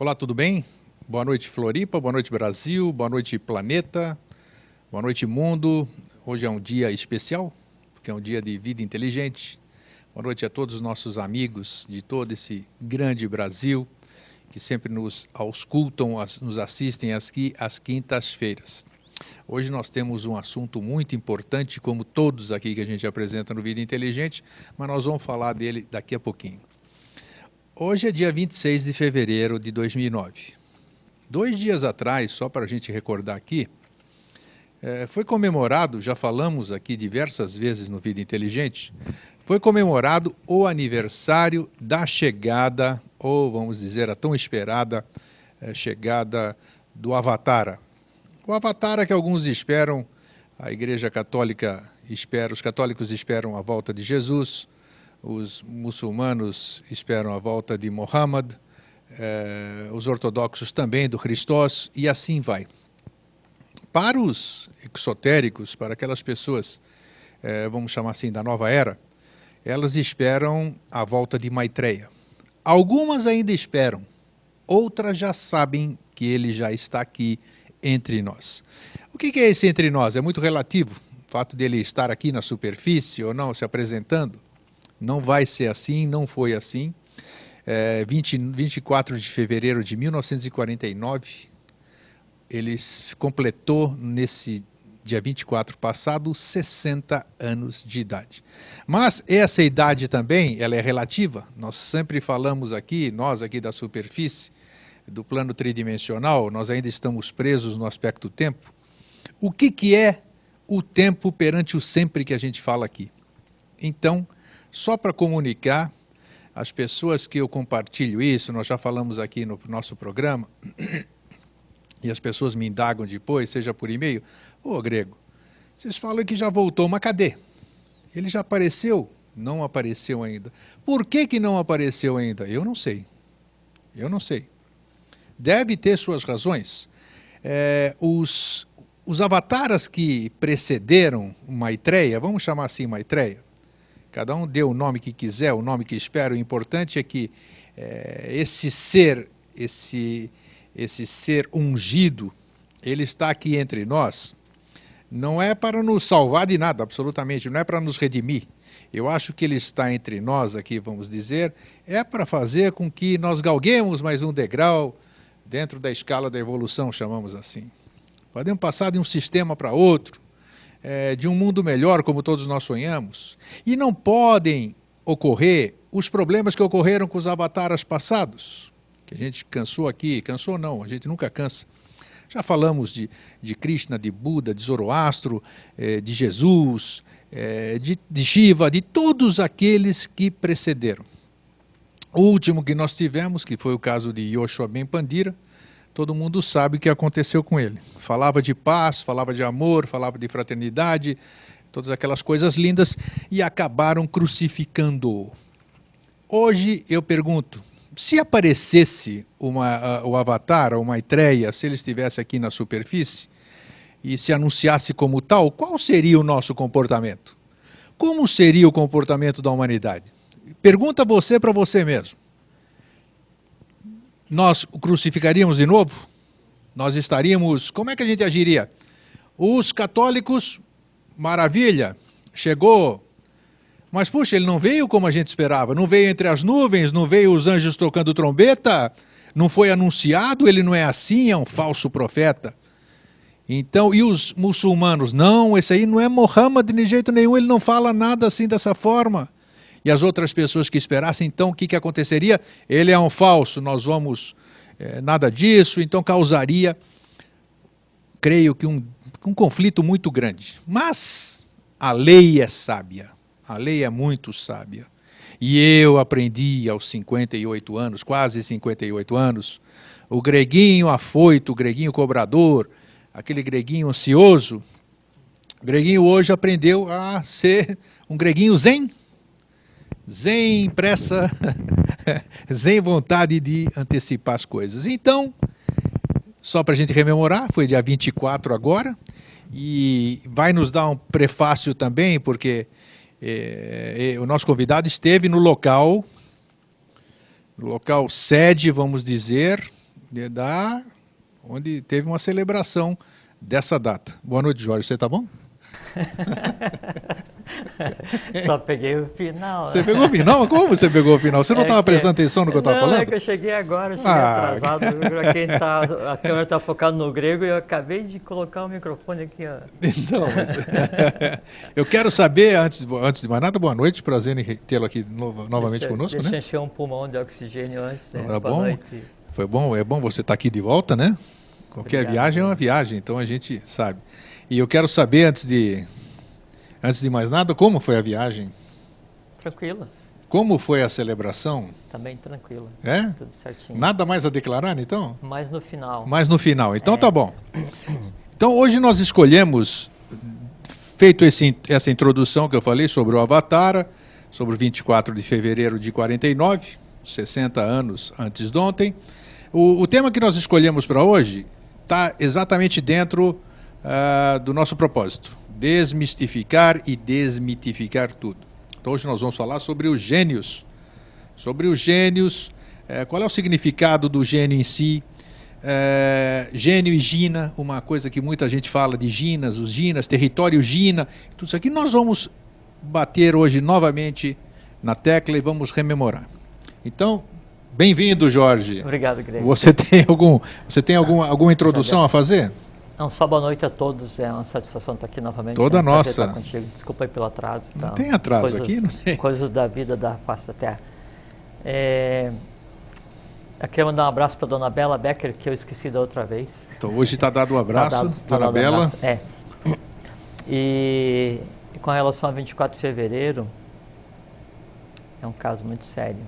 Olá, tudo bem? Boa noite, Floripa, boa noite, Brasil, boa noite, planeta, boa noite, mundo. Hoje é um dia especial, porque é um dia de vida inteligente. Boa noite a todos os nossos amigos de todo esse grande Brasil, que sempre nos auscultam, nos assistem aqui às quintas-feiras. Hoje nós temos um assunto muito importante, como todos aqui que a gente apresenta no Vida Inteligente, mas nós vamos falar dele daqui a pouquinho. Hoje é dia 26 de fevereiro de 2009. 2 dias atrás, só para a gente recordar aqui, foi comemorado, já falamos aqui diversas vezes no Vida Inteligente, foi comemorado o aniversário da chegada, ou vamos dizer, a tão esperada chegada do Avatara. O Avatara que alguns esperam, a Igreja Católica espera, os católicos esperam a volta de Jesus, os muçulmanos esperam a volta de Muhammad, os ortodoxos também do Christos, e assim vai. Para os exotéricos, para aquelas pessoas, vamos chamar assim, da nova era, elas esperam a volta de Maitreya. Algumas ainda esperam, outras já sabem que ele já está aqui entre nós. O que é esse entre nós? É muito relativo, o fato dele estar aqui na superfície ou não, se apresentando. Não vai ser assim, não foi assim. 24 de fevereiro de 1949, ele completou nesse dia 24 passado 60 anos de idade. Mas essa idade também, ela é relativa. Nós sempre falamos aqui, nós aqui da superfície, do plano tridimensional, nós ainda estamos presos no aspecto tempo. O que é o tempo perante o sempre que a gente fala aqui? Então, só para comunicar, as pessoas que eu compartilho isso, nós já falamos aqui no nosso programa, e as pessoas me indagam depois, seja por e-mail, ô Grego, vocês falam que já voltou, mas cadê? Ele já apareceu? Não apareceu ainda. Por que não apareceu ainda? Eu não sei. Eu não sei. Deve ter suas razões. Os avataras que precederam Maitreya, vamos chamar assim Maitreya, cada um dê o nome que quiser, o nome que espera, o importante é que esse ser ungido, ele está aqui entre nós, não é para nos salvar de nada, absolutamente, não é para nos redimir. Eu acho que ele está entre nós aqui, vamos dizer, é para fazer com que nós galguemos mais um degrau dentro da escala da evolução, chamamos assim. Podemos passar de um sistema para outro, de um mundo melhor, como todos nós sonhamos. E não podem ocorrer os problemas que ocorreram com os avataras passados, que a gente cansou aqui, cansou não, a gente nunca cansa. Já falamos de Krishna, de Buda, de Zoroastro, de Jesus, de Shiva, de todos aqueles que precederam. O último que nós tivemos, que foi o caso de Yoshua Ben Pandira, todo mundo sabe o que aconteceu com ele. Falava de paz, falava de amor, falava de fraternidade, todas aquelas coisas lindas, e acabaram crucificando-o. Hoje eu pergunto, se aparecesse o Avatar, o Maitreya, se ele estivesse aqui na superfície, e se anunciasse como tal, qual seria o nosso comportamento? Como seria o comportamento da humanidade? Pergunta você para você mesmo. Nós o crucificaríamos de novo? Nós estaríamos... Como é que a gente agiria? Os católicos, maravilha, chegou. Mas, puxa, ele não veio como a gente esperava. Não veio entre as nuvens, não veio os anjos tocando trombeta, não foi anunciado, ele não é assim, é um falso profeta. Então, e os muçulmanos? Não, esse aí não é Muhammad de jeito nenhum, ele não fala nada assim dessa forma. E as outras pessoas que esperassem, então, o que aconteceria? Ele é um falso, nós vamos... nada disso, então causaria, creio que um conflito muito grande. Mas a lei é sábia, a lei é muito sábia. E eu aprendi aos 58 anos, quase 58 anos, o greguinho afoito, o greguinho cobrador, aquele greguinho ansioso, o greguinho hoje aprendeu a ser um greguinho zen. Zen pressa, zen vontade de antecipar as coisas. Então, só para a gente rememorar, foi dia 24 agora, e vai nos dar um prefácio também, porque o nosso convidado esteve no local sede, vamos dizer, onde teve uma celebração dessa data. Boa noite, Jorge. Você tá bom? Só peguei o final. Você pegou o final? Como você pegou o final? Você não estava prestando atenção no que eu estava falando? Não, é que eu cheguei agora, atrasado. A câmera está focada no grego e eu acabei de colocar o microfone aqui. Ó. Então, eu quero saber, antes de mais nada, boa noite, prazer em tê-lo aqui novamente conosco. Deixa eu encher um pulmão de oxigênio antes. Né? Tá bom? Foi bom, é bom você estar aqui de volta, né? Qualquer viagem é uma viagem, então a gente sabe. E eu quero saber, antes de mais nada, como foi a viagem? Tranquila. Como foi a celebração? Também tranquila. É? Tudo certinho. Nada mais a declarar, então? Mais no final. Mais no final. Então tá bom. Então hoje nós escolhemos, feito essa introdução que eu falei sobre o Avatara, sobre o 24 de fevereiro de 49, 60 anos antes de ontem. O tema que nós escolhemos para hoje está exatamente dentro do nosso propósito: desmistificar e desmitificar tudo. Então hoje nós vamos falar sobre os gênios. Sobre os gênios, qual é o significado do gênio em si, gênio e Gina, uma coisa que muita gente fala de Ginas, os Ginas, território Gina, tudo isso aqui nós vamos bater hoje novamente na tecla e vamos rememorar. Então, bem-vindo, Jorge. Obrigado, Greg. Você tem alguma introdução a fazer? Não, só boa noite a todos, é uma satisfação estar aqui novamente. Toda nossa. Estar contigo. Desculpa aí pelo atraso. Não tem atraso aqui? Não tem. Coisas da vida da face da terra. Eu queria mandar um abraço para a dona Bela Becker, que eu esqueci da outra vez. Então hoje está dado o abraço, dona Bela. Abraço. E com relação a 24 de fevereiro, é um caso muito sério.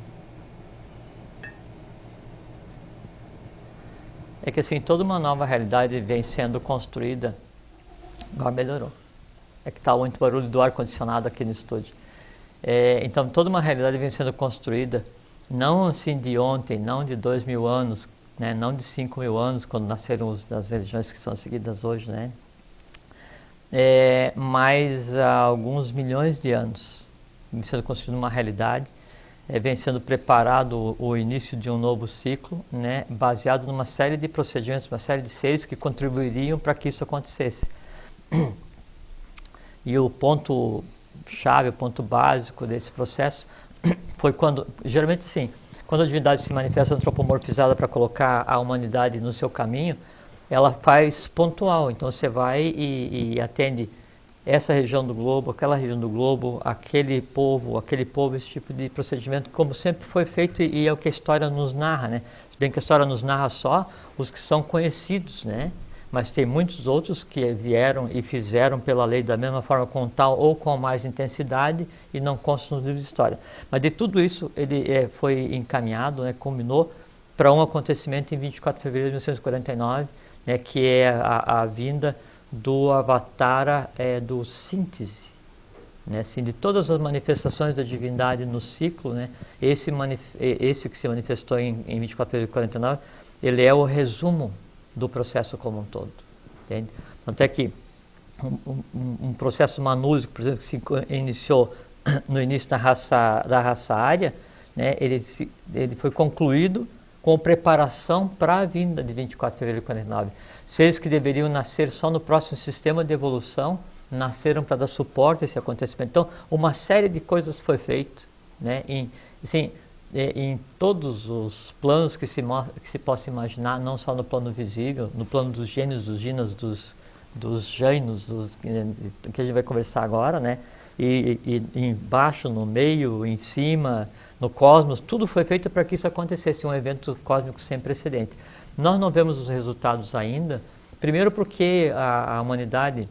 É que assim, toda uma nova realidade vem sendo construída. Agora melhorou. É que está muito barulho do ar-condicionado aqui no estúdio. Então, toda uma realidade vem sendo construída, não assim de ontem, não de 2000 anos, né, não de 5000 anos, quando nasceram as religiões que são seguidas hoje, né? Mas há alguns milhões de anos vem sendo construída uma realidade. Vem sendo preparado o início de um novo ciclo, né, baseado numa série de procedimentos, uma série de seres que contribuiriam para que isso acontecesse. E o ponto-chave, o ponto básico desse processo foi quando, geralmente assim, quando a divindade se manifesta antropomorfizada para colocar a humanidade no seu caminho, ela faz pontual. Então você vai e atende essa região do globo, aquela região do globo, aquele povo, esse tipo de procedimento, como sempre foi feito e é o que a história nos narra, né? Se bem que a história nos narra só os que são conhecidos, né? Mas tem muitos outros que vieram e fizeram pela lei da mesma forma, com tal ou com mais intensidade, e não constam nos livros de história. Mas de tudo isso, ele foi encaminhado, né, culminou para um acontecimento em 24 de fevereiro de 1949, né, que é a vinda do Avatara do síntese, né, assim, de todas as manifestações da divindade no ciclo, né, esse que se manifestou em 24 de fevereiro de 49, ele é o resumo do processo como um todo, entende? Tanto é que um processo manúsico, por exemplo, que se iniciou no início da raça ária, né, ele foi concluído com preparação para a vinda de 24 de fevereiro de 49. Seres que deveriam nascer só no próximo sistema de evolução, nasceram para dar suporte a esse acontecimento. Então, uma série de coisas foi feita, né, em todos os planos que se possa imaginar, não só no plano visível, no plano dos gênios, dos ginas, dos jainos, que a gente vai conversar agora, né? E embaixo, no meio, em cima, no cosmos, tudo foi feito para que isso acontecesse, um evento cósmico sem precedente. Nós não vemos os resultados ainda, primeiro porque a humanidade,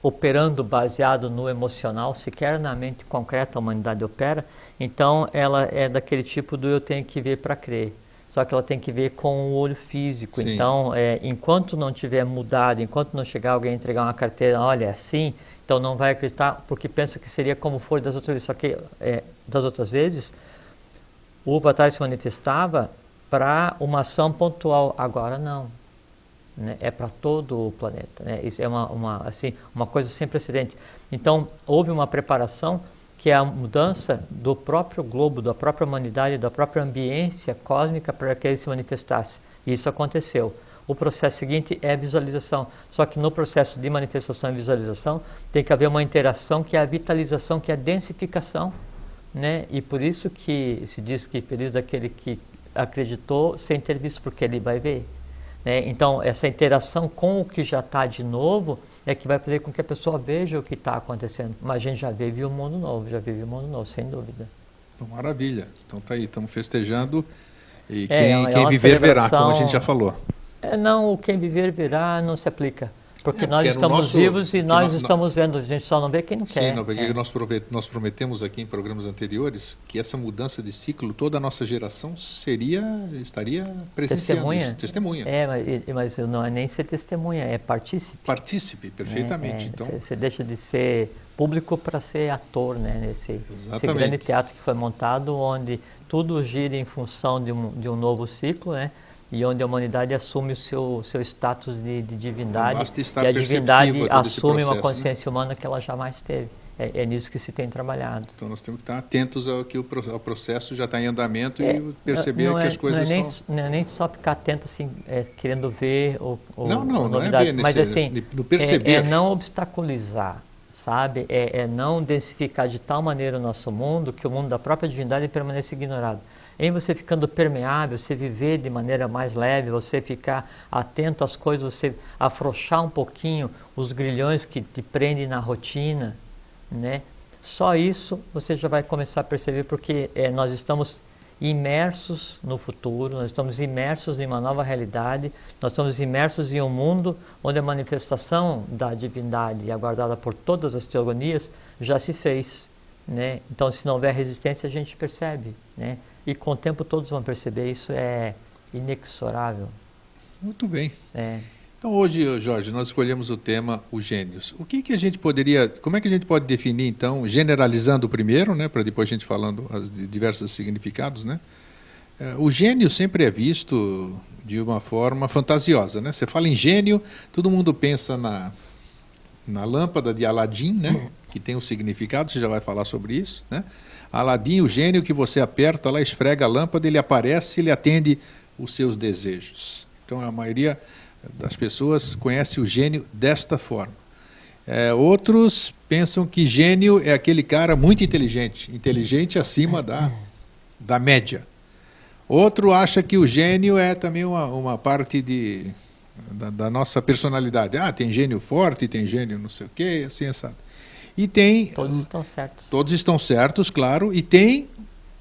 operando baseado no emocional, sequer na mente concreta a humanidade opera, então ela é daquele tipo do eu tenho que ver para crer. Só que ela tem que ver com o olho físico. Sim. Então, enquanto não tiver mudado, enquanto não chegar alguém entregar uma carteira, olha, é assim, então não vai acreditar, porque pensa que seria como foi das outras vezes. Só que das outras vezes, o Avatar se manifestava para uma ação pontual. Agora não. Né? É para todo o planeta. Né? Isso é uma coisa sem precedente. Então, houve uma preparação que é a mudança do próprio globo, da própria humanidade, da própria ambiência cósmica para que ele se manifestasse. E isso aconteceu. O processo seguinte é a visualização. Só que no processo de manifestação e visualização tem que haver uma interação que é a vitalização, que é a densificação, né? E por isso que se diz que feliz daquele que acreditou sem ter visto, porque ele vai ver, né? Então essa interação com o que já está de novo é que vai fazer com que a pessoa veja o que está acontecendo. Mas a gente já vive um mundo novo, sem dúvida. Maravilha. Então tá aí, estamos festejando e É quem uma viver verá, como a celebração. gente já falou. Não, o quem viver verá não se aplica. Porque nós porque estamos vivos e nós estamos vendo, a gente só não vê quem não quer. Sim, não, porque nós prometemos aqui em programas anteriores que essa mudança de ciclo, toda a nossa geração estaria presenciando isso. Testemunha. Mas não é nem ser testemunha, é partícipe. Partícipe, perfeitamente. Então, você deixa de ser público para ser ator, né? Nesse grande teatro que foi montado, onde tudo gira em função de um novo ciclo, né? E onde a humanidade assume o seu status de divindade, e a divindade assume uma consciência humana que ela jamais teve. É nisso que se tem trabalhado. Então nós temos que estar atentos ao que o processo já está em andamento e perceber que as coisas são... Não é nem só ficar atento assim, querendo ver não novidade, é bem mas assim, no perceber. É não obstaculizar, sabe? É não densificar de tal maneira o nosso mundo que o mundo da própria divindade permaneça ignorado. Em você ficando permeável, você viver de maneira mais leve, você ficar atento às coisas, você afrouxar um pouquinho os grilhões que te prendem na rotina, né? Só isso você já vai começar a perceber, porque nós estamos imersos no futuro, nós estamos imersos em uma nova realidade, nós estamos imersos em um mundo onde a manifestação da divindade, aguardada por todas as teogonias, já se fez, né? Então, se não houver resistência, a gente percebe, né? E com o tempo todos vão perceber, isso é inexorável. Muito bem. Então hoje, Jorge, nós escolhemos o tema os gênios. O que a gente poderia, como é que a gente pode definir então, generalizando primeiro, né, para depois a gente falando os diversos significados, né? O gênio sempre é visto de uma forma fantasiosa, né? Você fala em gênio, todo mundo pensa na lâmpada de Aladim, né, que tem um significado, você já vai falar sobre isso, né? Aladim, o gênio que você aperta lá, esfrega a lâmpada, ele aparece, ele atende os seus desejos. Então a maioria das pessoas conhece o gênio desta forma. Outros pensam que gênio é aquele cara muito inteligente acima da média. Outro acha que o gênio é também uma parte da nossa personalidade. Tem gênio forte, tem gênio não sei o quê, assim, assado. E tem... Todos estão certos. Todos estão certos, claro. E tem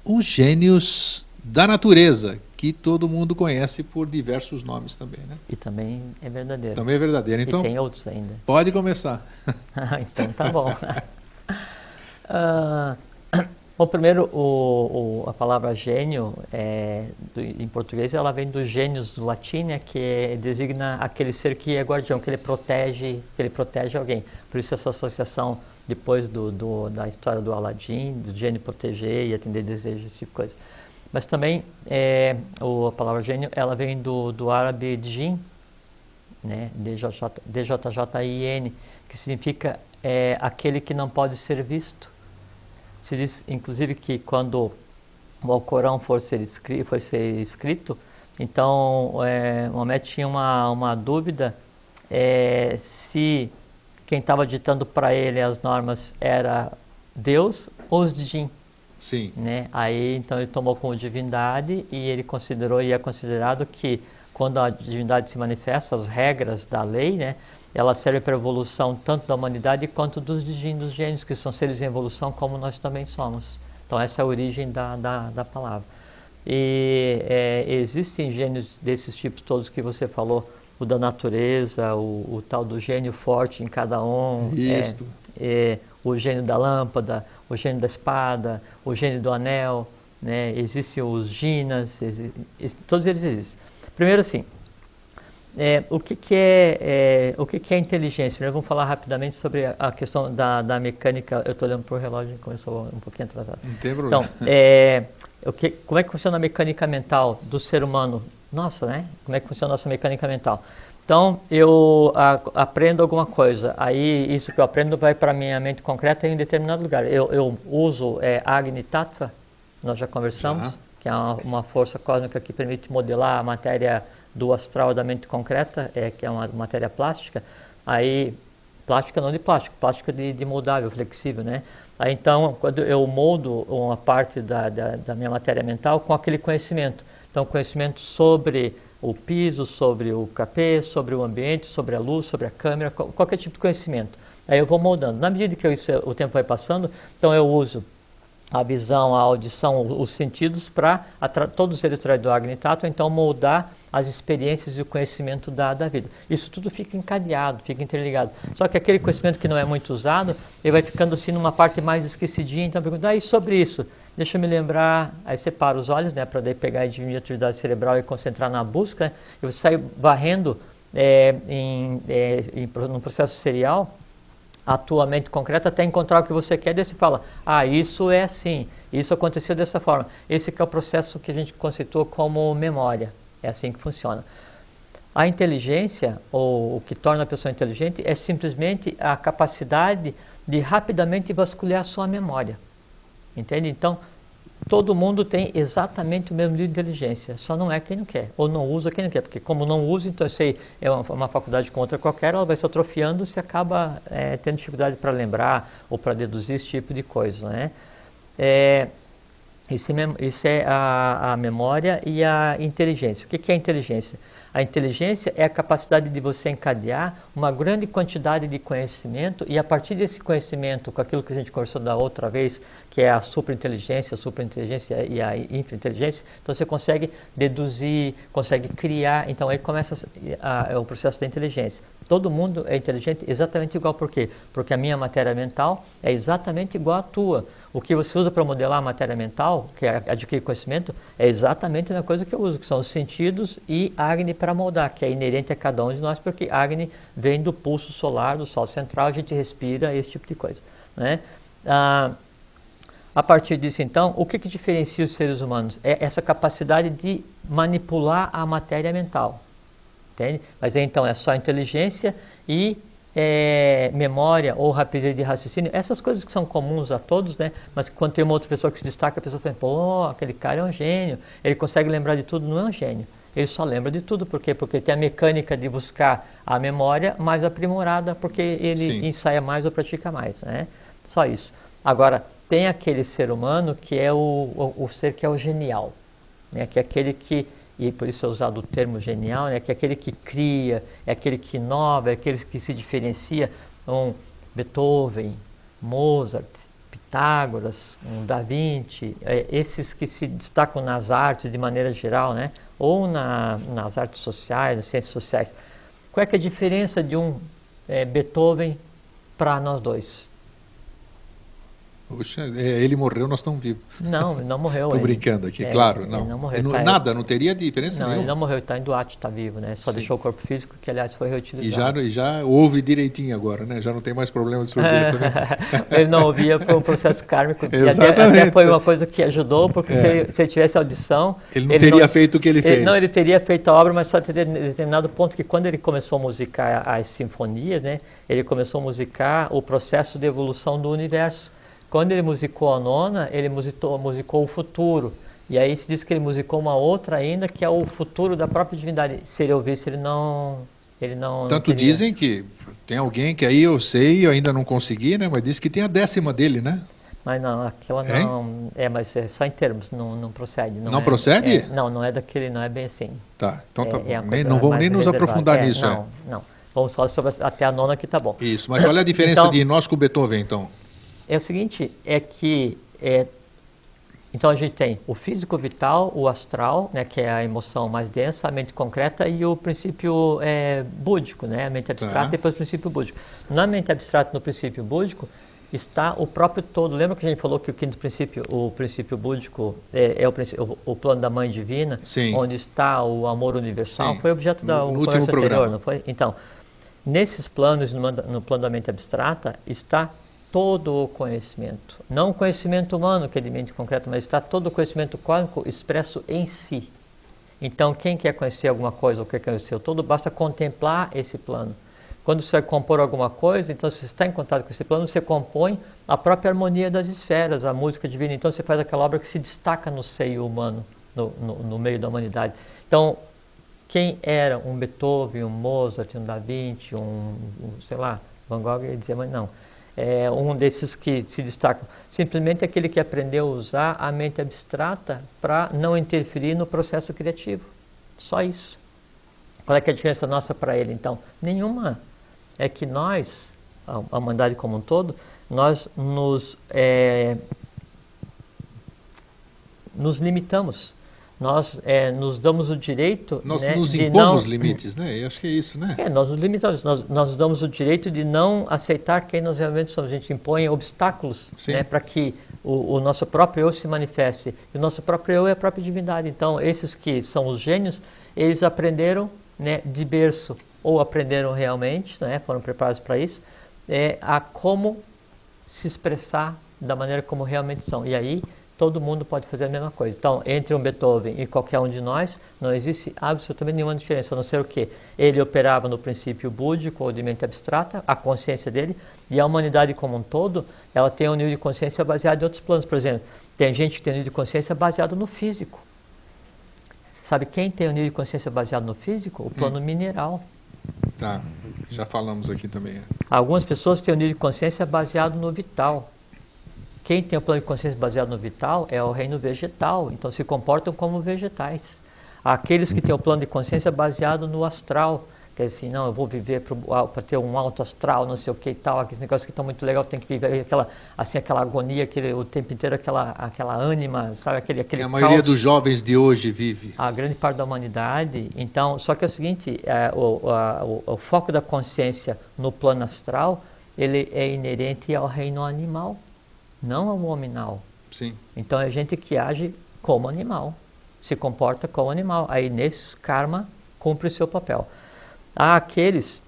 os gênios da natureza, que todo mundo conhece por diversos nomes também, né? E também é verdadeiro. Também é verdadeiro. Então, e tem outros ainda. Pode começar. Então tá bom. Bom, primeiro, a palavra gênio, em português, ela vem dos gênios do latim, né, que designa aquele ser que é guardião, que ele protege alguém. Por isso essa associação, depois da história do Aladim, do gênio proteger e atender desejos, esse tipo de coisa. Mas também, a palavra gênio, ela vem do árabe djin, né, DJJIN, que significa aquele que não pode ser visto. Se diz, inclusive, que quando o Alcorão for ser escrito, então Maomé tinha uma dúvida se quem estava ditando para ele as normas era Deus ou os djinn. Sim. Né? Aí, então, ele tomou como divindade e ele considerou e é considerado que quando a divindade se manifesta, as regras da lei, né, ela serve para a evolução tanto da humanidade quanto dos gênios, que são seres em evolução como nós também somos. Então essa é a origem da palavra. E existem gênios desses tipos todos que você falou, o da natureza, o tal do gênio forte em cada um, o gênio da lâmpada, o gênio da espada, o gênio do anel, né? Existem os ginas, todos eles existem. Primeiro assim, o que é inteligência? Primeiro vamos falar rapidamente sobre a questão da mecânica. Eu estou olhando para o relógio, começou um pouquinho atrasado. Não tem problema. Então, como é que funciona a mecânica mental do ser humano? Nossa, né? Como é que funciona a nossa mecânica mental? Então, eu aprendo alguma coisa, aí isso que eu aprendo vai para a minha mente concreta em um determinado lugar. Eu uso Agni Tattva, nós já conversamos, Já. que é uma força cósmica que permite modelar a matéria do astral da mente concreta, que é uma matéria plástica, aí, plástica não de plástico, plástica de moldável, flexível, né? Aí então, quando eu moldo uma parte da minha matéria mental com aquele conhecimento, então conhecimento sobre o piso, sobre o capê, sobre o ambiente, sobre a luz, sobre a câmera, qualquer tipo de conhecimento. Aí eu vou moldando. Na medida que o tempo vai passando, então eu uso a visão, a audição, os sentidos para todos eles através do Agni Tattva, então moldar as experiências e o conhecimento da vida. Isso tudo fica encadeado, fica interligado. Só que aquele conhecimento que não é muito usado, ele vai ficando assim numa parte mais esquecidinha, então pergunta, e sobre isso? Deixa eu me lembrar, aí você para os olhos, né, para daí pegar e diminuir a atividade cerebral e concentrar na busca, né, e você sai varrendo num processo serial a tua mente concreta até encontrar o que você quer, daí você fala, isso é assim, isso aconteceu dessa forma. Esse que é o processo que a gente conceitua como memória, é assim que funciona. A inteligência, ou o que torna a pessoa inteligente, é simplesmente a capacidade de rapidamente vasculhar a sua memória. Entende? Então, todo mundo tem exatamente o mesmo nível de inteligência, só não é quem não quer, ou não usa quem não quer, porque como não usa, então eu sei, é uma faculdade com outra qualquer, ela vai se atrofiando, você acaba tendo dificuldade para lembrar ou para deduzir esse tipo de coisa, né? Isso é a memória e a inteligência. O que é a inteligência? A inteligência é a capacidade de você encadear uma grande quantidade de conhecimento e a partir desse conhecimento, com aquilo que a gente conversou da outra vez, que é a superinteligência e a infrainteligência, então você consegue deduzir, consegue criar, então aí começa o processo da inteligência. Todo mundo é inteligente exatamente igual, por quê? Porque a minha matéria mental é exatamente igual à tua. O que você usa para modelar a matéria mental, que é adquirir conhecimento, é exatamente a mesma coisa que eu uso, que são os sentidos e Agni para moldar, que é inerente a cada um de nós, porque Agni vem do pulso solar, do sol central, a gente respira esse tipo de coisa, né? A partir disso, então, o que diferencia os seres humanos? É essa capacidade de manipular a matéria mental, entende? Mas então é só inteligência e memória ou rapidez de raciocínio, essas coisas que são comuns a todos, né? Mas quando tem uma outra pessoa que se destaca, a pessoa fala, pô, aquele cara é um gênio, ele consegue lembrar de tudo, não é um gênio, ele só lembra de tudo, por quê? Porque tem a mecânica de buscar a memória mais aprimorada, porque ele ensaia mais ou pratica mais, né? Só isso. Agora, tem aquele ser humano que é o ser que é o genial, né? Que é aquele que, e por isso é usado o termo genial, né? Que é aquele que cria, é aquele que inova, é aquele que se diferencia. Beethoven, Mozart, Pitágoras, Da Vinci, esses que se destacam nas artes de maneira geral, né? Ou nas artes sociais, nas ciências sociais. Qual é que é a diferença de Beethoven para nós dois? Puxa, ele morreu, nós estamos vivos. Não morreu. Estou brincando aqui, claro. Ele não morreu. Nada, não teria diferença nenhuma. Ele não morreu, ele está em Duarte, está vivo, né? Só deixou o corpo físico, que aliás foi reutilizado. E já ouve direitinho agora, né? Já não tem mais problema de surdez também. Ele não ouvia, foi um processo kármico. Exatamente. Até foi uma coisa que ajudou, porque se ele tivesse audição... Ele não teria feito o que ele fez. Não, ele teria feito a obra, mas só teria determinado ponto que quando ele começou a musicar as sinfonias, né? Ele começou a musicar o processo de evolução do universo. Quando ele musicou a nona, ele musicou o futuro. E aí se diz que ele musicou uma outra ainda, que é o futuro da própria divindade. Se ele ouvisse, ele não Tanto não dizem que tem alguém que aí eu sei, eu ainda não consegui, né? Mas diz que tem a 10ª dele, né? Mas não, aquela não... mas é só em termos, não procede. Não procede? Não é daquele, não é bem assim. Tá, então tá bom. Não vamos nem nos aprofundar nisso. Não. Vamos falar sobre até a nona que tá bom. Isso, mas qual é a diferença de nós com Beethoven, então? É o seguinte, então a gente tem o físico vital, o astral, né, que é a emoção mais densa, a mente concreta e o princípio búdico, né, a mente abstrata e depois o princípio búdico. Na mente abstrata, no princípio búdico, está o próprio todo. Lembra que a gente falou que o quinto princípio, o princípio búdico, é o plano da mãe divina, Sim. onde está o amor universal? Sim. Foi objeto da conversa anterior, programa. Não foi? Então, nesses planos, no plano da mente abstrata, está todo o conhecimento. Não o conhecimento humano, que é de mente concreta, mas está todo o conhecimento cósmico expresso em si. Então, quem quer conhecer alguma coisa ou quer conhecer o todo, basta contemplar esse plano. Quando você vai compor alguma coisa, então se você está em contato com esse plano, você compõe a própria harmonia das esferas, a música divina. Então você faz aquela obra que se destaca no seio humano, no meio da humanidade. Então, quem era um Beethoven, um Mozart, um Da Vinci, sei lá, Van Gogh ia dizer, mas não. É um desses que se destacam. Simplesmente aquele que aprendeu a usar a mente abstrata para não interferir no processo criativo. Só isso. Qual é que é a diferença nossa para ele, então? Nenhuma. É que nós, a humanidade como um todo, nós nos limitamos. Nós nos damos o direito... Nós né, nos de impomos não... limites, né? Eu acho que é isso, né? nós nos limitamos. Nós nos damos o direito de não aceitar quem nós realmente somos. A gente impõe obstáculos, né, para que o nosso próprio eu se manifeste. E o nosso próprio eu é a própria divindade. Então, esses que são os gênios, eles aprenderam, né, de berço, ou aprenderam realmente, né, foram preparados para isso, a como se expressar da maneira como realmente são. E aí, todo mundo pode fazer a mesma coisa. Então, entre um Beethoven e qualquer um de nós, não existe absolutamente nenhuma diferença, a não ser o quê? Ele operava no princípio búdico ou de mente abstrata, a consciência dele, e a humanidade como um todo, ela tem um nível de consciência baseado em outros planos. Por exemplo, tem gente que tem um nível de consciência baseado no físico. Sabe quem tem um nível de consciência baseado no físico? O plano mineral. Tá, já falamos aqui também. Algumas pessoas têm um nível de consciência baseado no vital. Quem tem o plano de consciência baseado no vital é o reino vegetal, então se comportam como vegetais. Aqueles que têm o plano de consciência baseado no astral, que é assim, não, eu vou viver para ter um alto astral, não sei o que e tal, aqueles negócios que estão muito legal, tem que viver aquela agonia, o tempo inteiro, aquela ânima, sabe, aquele que a maioria dos jovens de hoje vive. A grande parte da humanidade. Então, só que é o seguinte, o foco da consciência no plano astral, ele é inerente ao reino animal, não ao hominal. Sim. Então é gente que age como animal, se comporta como animal. Aí nesse karma cumpre o seu papel. Há aqueles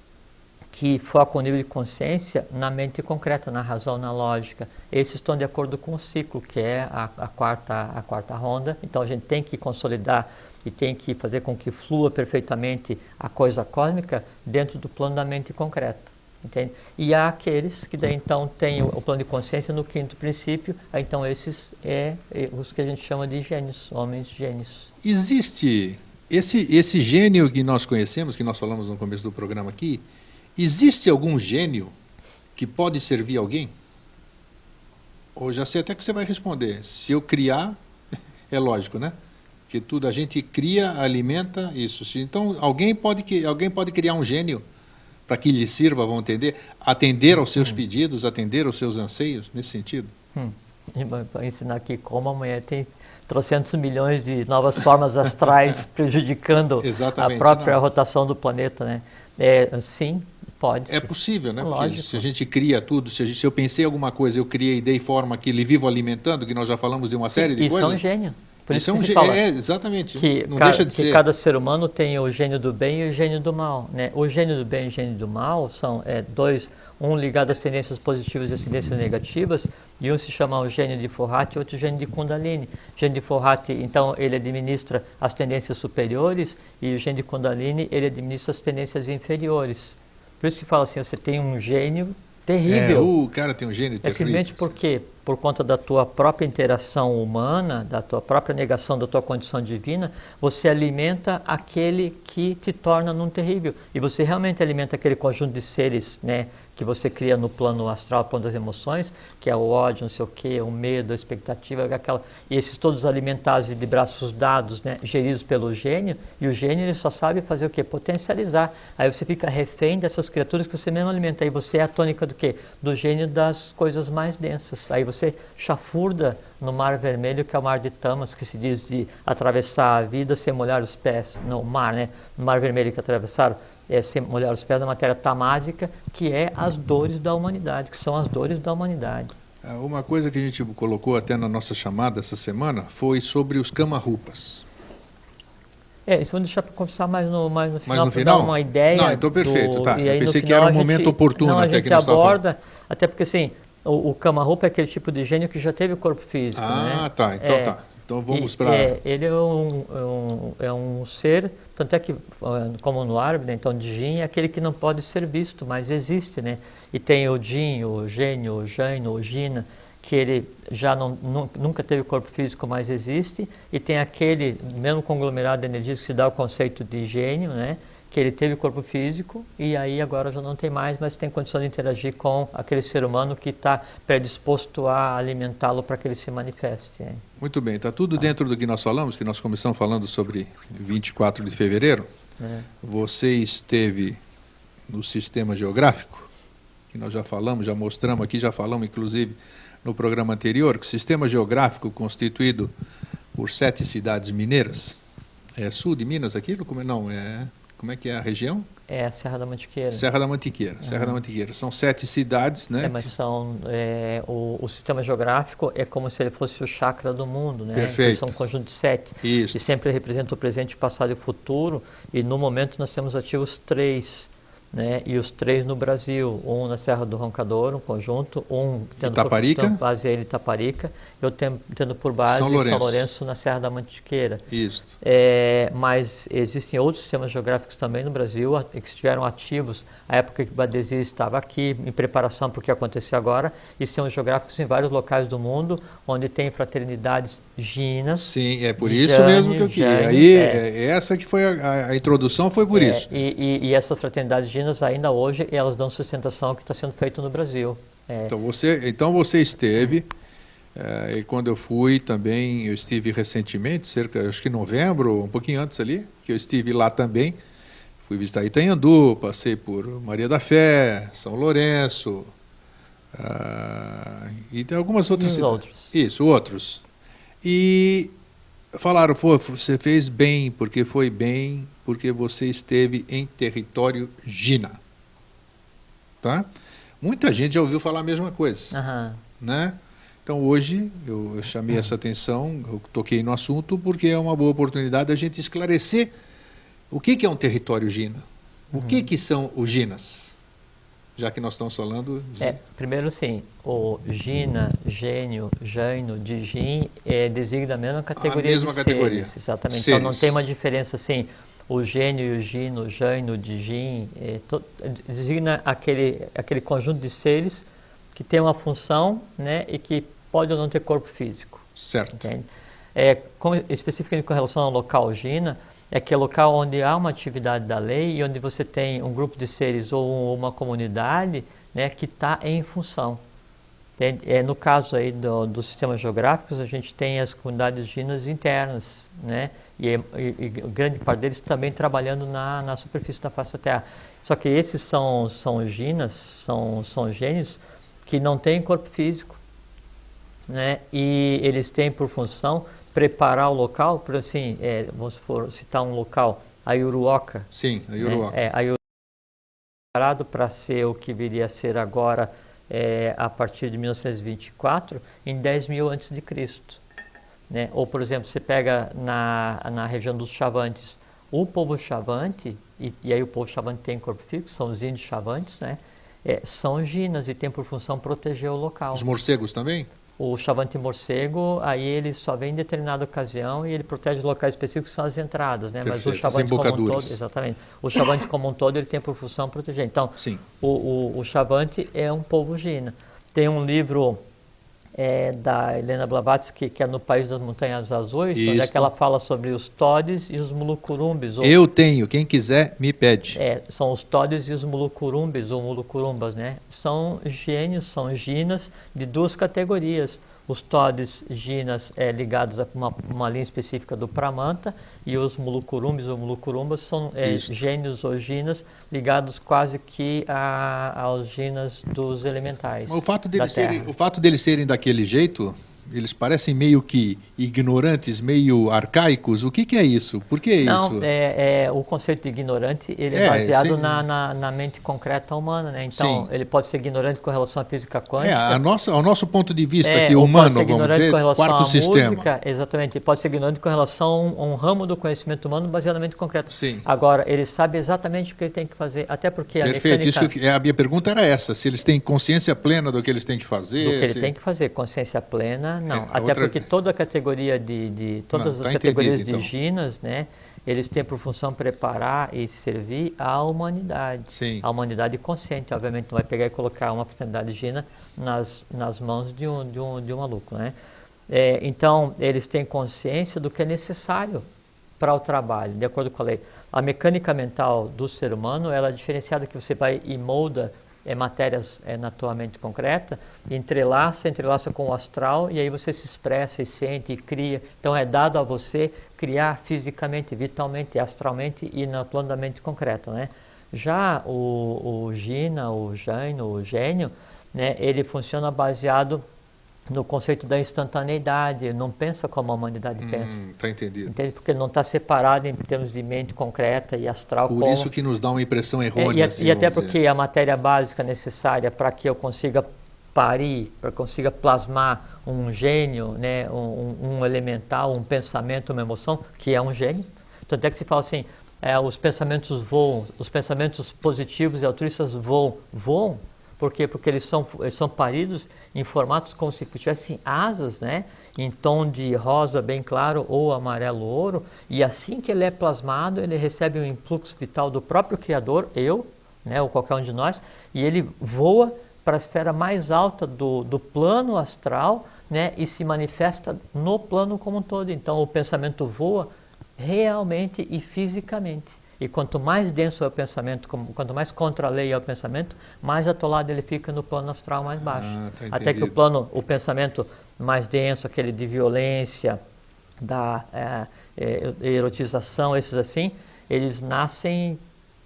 que focam o nível de consciência na mente concreta, na razão, na lógica. Esses estão de acordo com o ciclo, que é a quarta ronda. Então a gente tem que consolidar e tem que fazer com que flua perfeitamente a coisa cósmica dentro do plano da mente concreta. Entende? E há aqueles que daí então têm o plano de consciência no quinto princípio, então esses os que a gente chama de gênios, homens gênios. Existe esse gênio que nós conhecemos, que nós falamos no começo do programa aqui, existe algum gênio que pode servir alguém? Ou já sei até que você vai responder, se eu criar, é lógico, né? Que tudo a gente cria, alimenta isso. Então alguém pode criar um gênio para que lhe sirva, vão entender, atender aos seus pedidos, atender aos seus anseios, nesse sentido? Para ensinar aqui como amanhã tem trocentos milhões de novas formas astrais prejudicando a própria rotação do planeta, né? Sim, pode ser. É possível, né? Lógico. Porque se a gente cria tudo, se eu pensei alguma coisa, eu criei, dei forma aquilo e vivo alimentando, que nós já falamos de uma série de coisas. Isso é um gênio. Por isso é um que se fala exatamente. Que, não deixa de ser. Cada ser humano tem o gênio do bem e o gênio do mal, né? O gênio do bem e o gênio do mal são dois, um ligado às tendências positivas e às tendências negativas, e um se chama o gênio de Forrati e outro o gênio de Kundalini. O gênio de Forrati, então, ele administra as tendências superiores, e o gênio de Kundalini, ele administra as tendências inferiores. Por isso que fala assim, você tem um gênio terrível. O cara tem um gênio terrível. Simplesmente porque, por conta da tua própria interação humana, da tua própria negação da tua condição divina, você alimenta aquele que te torna num terrível. E você realmente alimenta aquele conjunto de seres, né, que você cria no plano astral, plano das emoções, que é o ódio, não sei o quê, o medo, a expectativa, e esses todos alimentados e de braços dados, né, geridos pelo gênio, e o gênio ele só sabe fazer o quê? Potencializar. Aí você fica refém dessas criaturas que você mesmo alimenta. Aí você é a tônica do quê? Do gênio das coisas mais densas. Aí você chafurda no mar vermelho, que é o mar de Tamas, que se diz de atravessar a vida sem molhar os pés. No mar, né? No mar vermelho que atravessaram, sem molhar os pés da matéria tamásica, que é as dores da humanidade, que são as dores da humanidade. Uma coisa que a gente colocou até na nossa chamada essa semana foi sobre os Kamarupas. Isso vamos deixar para conversar mais no final, para dar uma ideia. Não, então perfeito, tá. E aí, eu pensei que era um momento oportuno até que nós aborda, até porque assim, o Kamarupa é aquele tipo de gênio que já teve o corpo físico, né? Tá, então tá. Então vamos para... Ele é um ser, tanto é que, como no árabe, né, então Jin é aquele que não pode ser visto, mas existe, né? E tem o Jin, o gênio, o Jaino, o Jina, que ele já nunca teve corpo físico, mas existe, e tem aquele mesmo conglomerado de energias que se dá o conceito de gênio, né? Que ele teve corpo físico e aí agora já não tem mais, mas tem condição de interagir com aquele ser humano que está predisposto a alimentá-lo para que ele se manifeste. Né? Muito bem, está tudo dentro do que nós falamos, que nós começamos falando sobre 24 de fevereiro. Você esteve no sistema geográfico, que nós já falamos, já mostramos aqui, já falamos inclusive no programa anterior, que o sistema geográfico constituído por 7 cidades mineiras, é sul de Minas aquilo? Como é que é a região? É a Serra da Mantiqueira. Serra da Mantiqueira, Serra da Mantiqueira. São 7 cidades, né? Mas são, o sistema geográfico é como se ele fosse o chakra do mundo, né? Perfeito. São um conjunto de 7. Isso. E sempre representa o presente, o passado e o futuro. E no momento nós temos ativos 3. Né? E os 3 no Brasil, um na Serra do Roncador, um conjunto, tendo Itaparica. por base ele Itaparica, eu tendo por base São Lourenço na Serra da Mantiqueira. Isso. Mas existem outros sistemas geográficos também no Brasil que estiveram ativos à época que Badesi estava aqui, em preparação para o que aconteceu agora, e sistemas geográficos em vários locais do mundo, onde tem fraternidades ginas. Sim, é por isso mesmo que eu queria. Essa que foi a introdução, foi por isso. E essas fraternidades ginas ainda hoje elas dão sustentação ao que está sendo feito no Brasil. Então você esteve, e quando eu fui também, eu estive recentemente, acho que em novembro, um pouquinho antes ali, que eu estive lá também, fui visitar Itanhandu, passei por Maria da Fé, São Lourenço, e tem algumas outras cidades. Outros. Isso, outros. E falaram, você fez bem, porque foi bem, porque você esteve em território Jina. Tá? Muita gente já ouviu falar a mesma coisa. Né? Então hoje eu chamei essa atenção, eu toquei no assunto, porque é uma boa oportunidade a gente esclarecer o que é um território Jina. O que são os Jinas? Já que nós estamos falando de... Primeiro sim, o Jina, Gênio, Jaino, de Jin designa a mesma categoria. A mesma categoria. Seres, exatamente. Seres. Então não tem uma diferença assim. O Gênio e o Gino, o Jaino, de Jin, designa aquele conjunto de seres que tem uma função, né, e que pode ou não ter corpo físico. Certo. Entende? Especificamente com relação ao local Jina, é aquele local onde há uma atividade da lei e onde você tem um grupo de seres ou uma comunidade, né, que está em função. No caso aí dos sistemas geográficos, a gente tem as comunidades jinas internas, né, e grande parte deles também trabalhando na superfície da face da Terra. Só que esses são jinas, são gênios que não têm corpo físico, né, e eles têm por função preparar o local, por assim, vamos citar um local, a Iuruoca. Sim, a Iuruoca. A Iuruoca preparado para ser o que viria a ser agora, a partir de 1924, em 10.000 a.C. Né? Ou, por exemplo, você pega na região dos Chavantes, o povo Chavante, e aí o povo Chavante tem corpo físico, são os índios Chavantes, né? São ginas e tem por função proteger o local. Os morcegos também? O Chavante morcego, aí ele só vem em determinada ocasião e ele protege locais específicos que são as entradas, né? Perfeito. Mas o Chavante como um todo, exatamente. O Chavante como um todo, ele tem por função proteger. Então, sim. O Chavante é um povo gina. Tem um livro da Helena Blavatsky, que é No País das Montanhas Azuis, onde é que ela fala sobre os todes e os mulucurumbis. Eu tenho, quem quiser me pede. São os todes e os mulucurumbis, ou mulucurumbas, né? São gênios, são ginas de 2 categorias. Os todes ginas ligados a uma linha específica do Pramanta, e os mulucurumbis ou mulucurumbas são gênios ou ginas ligados quase que aos ginas dos elementais. O fato deles serem daquele jeito, eles parecem meio que ignorantes, meio arcaicos. O que é isso? Por que isso? O conceito de ignorante ele é baseado na mente concreta humana, né? Então, ele pode ser ignorante com relação à física quântica. Ao nosso ponto de vista aqui, humano, vamos dizer, quarto sistema. Música, exatamente. Ele pode ser ignorante com relação a um ramo do conhecimento humano baseado na mente concreta. Sim. Agora, ele sabe exatamente o que ele tem que fazer, até porque a Perfeito. mecânica... A minha pergunta era essa, se eles têm consciência plena do que eles têm que fazer. Do que ele tem que fazer, consciência plena, não. A Até outra... porque toda a categoria todas Não, as tá categorias entendido, de então. ginas, né, eles têm por função preparar e servir à humanidade. Sim. A humanidade consciente, obviamente, não vai pegar e colocar uma fraternidade gina nas mãos de um maluco, né? Então, eles têm consciência do que é necessário para o trabalho, de acordo com a lei. A mecânica mental do ser humano, ela é diferenciada, que você vai e molda matérias na tua mente concreta, entrelaça com o astral, e aí você se expressa e sente e cria. Então é dado a você criar fisicamente, vitalmente, astralmente e no plano da mente concreta, né? Já o Gina, o Jaino, o gênio, né, ele funciona baseado no conceito da instantaneidade, não pensa como a humanidade pensa. Tá entendido. Entende? Porque ele não está separado em termos de mente concreta e astral. Por como... isso que nos dá uma impressão errônea, assim, e até vamos porque dizer. a matéria básica necessária para que eu consiga parir, para que eu consiga plasmar um gênio, né, um elemental, um pensamento, uma emoção, que é um gênio. Tanto é que se fala assim, os pensamentos voam, os pensamentos positivos e altruístas voam. Voam? Por quê? Porque eles são paridos em formatos como se tivessem asas, né? Em tom de rosa bem claro ou amarelo ouro, e assim que ele é plasmado, ele recebe um influxo vital do próprio Criador, eu, né, ou qualquer um de nós, e ele voa para a esfera mais alta do plano astral, né, e se manifesta no plano como um todo. Então o pensamento voa realmente e fisicamente. E quanto mais denso é o pensamento, quanto mais contra a lei é o pensamento, mais atolado ele fica no plano astral mais baixo. Tá Até que o pensamento mais denso, aquele de violência, da erotização, esses assim, eles nascem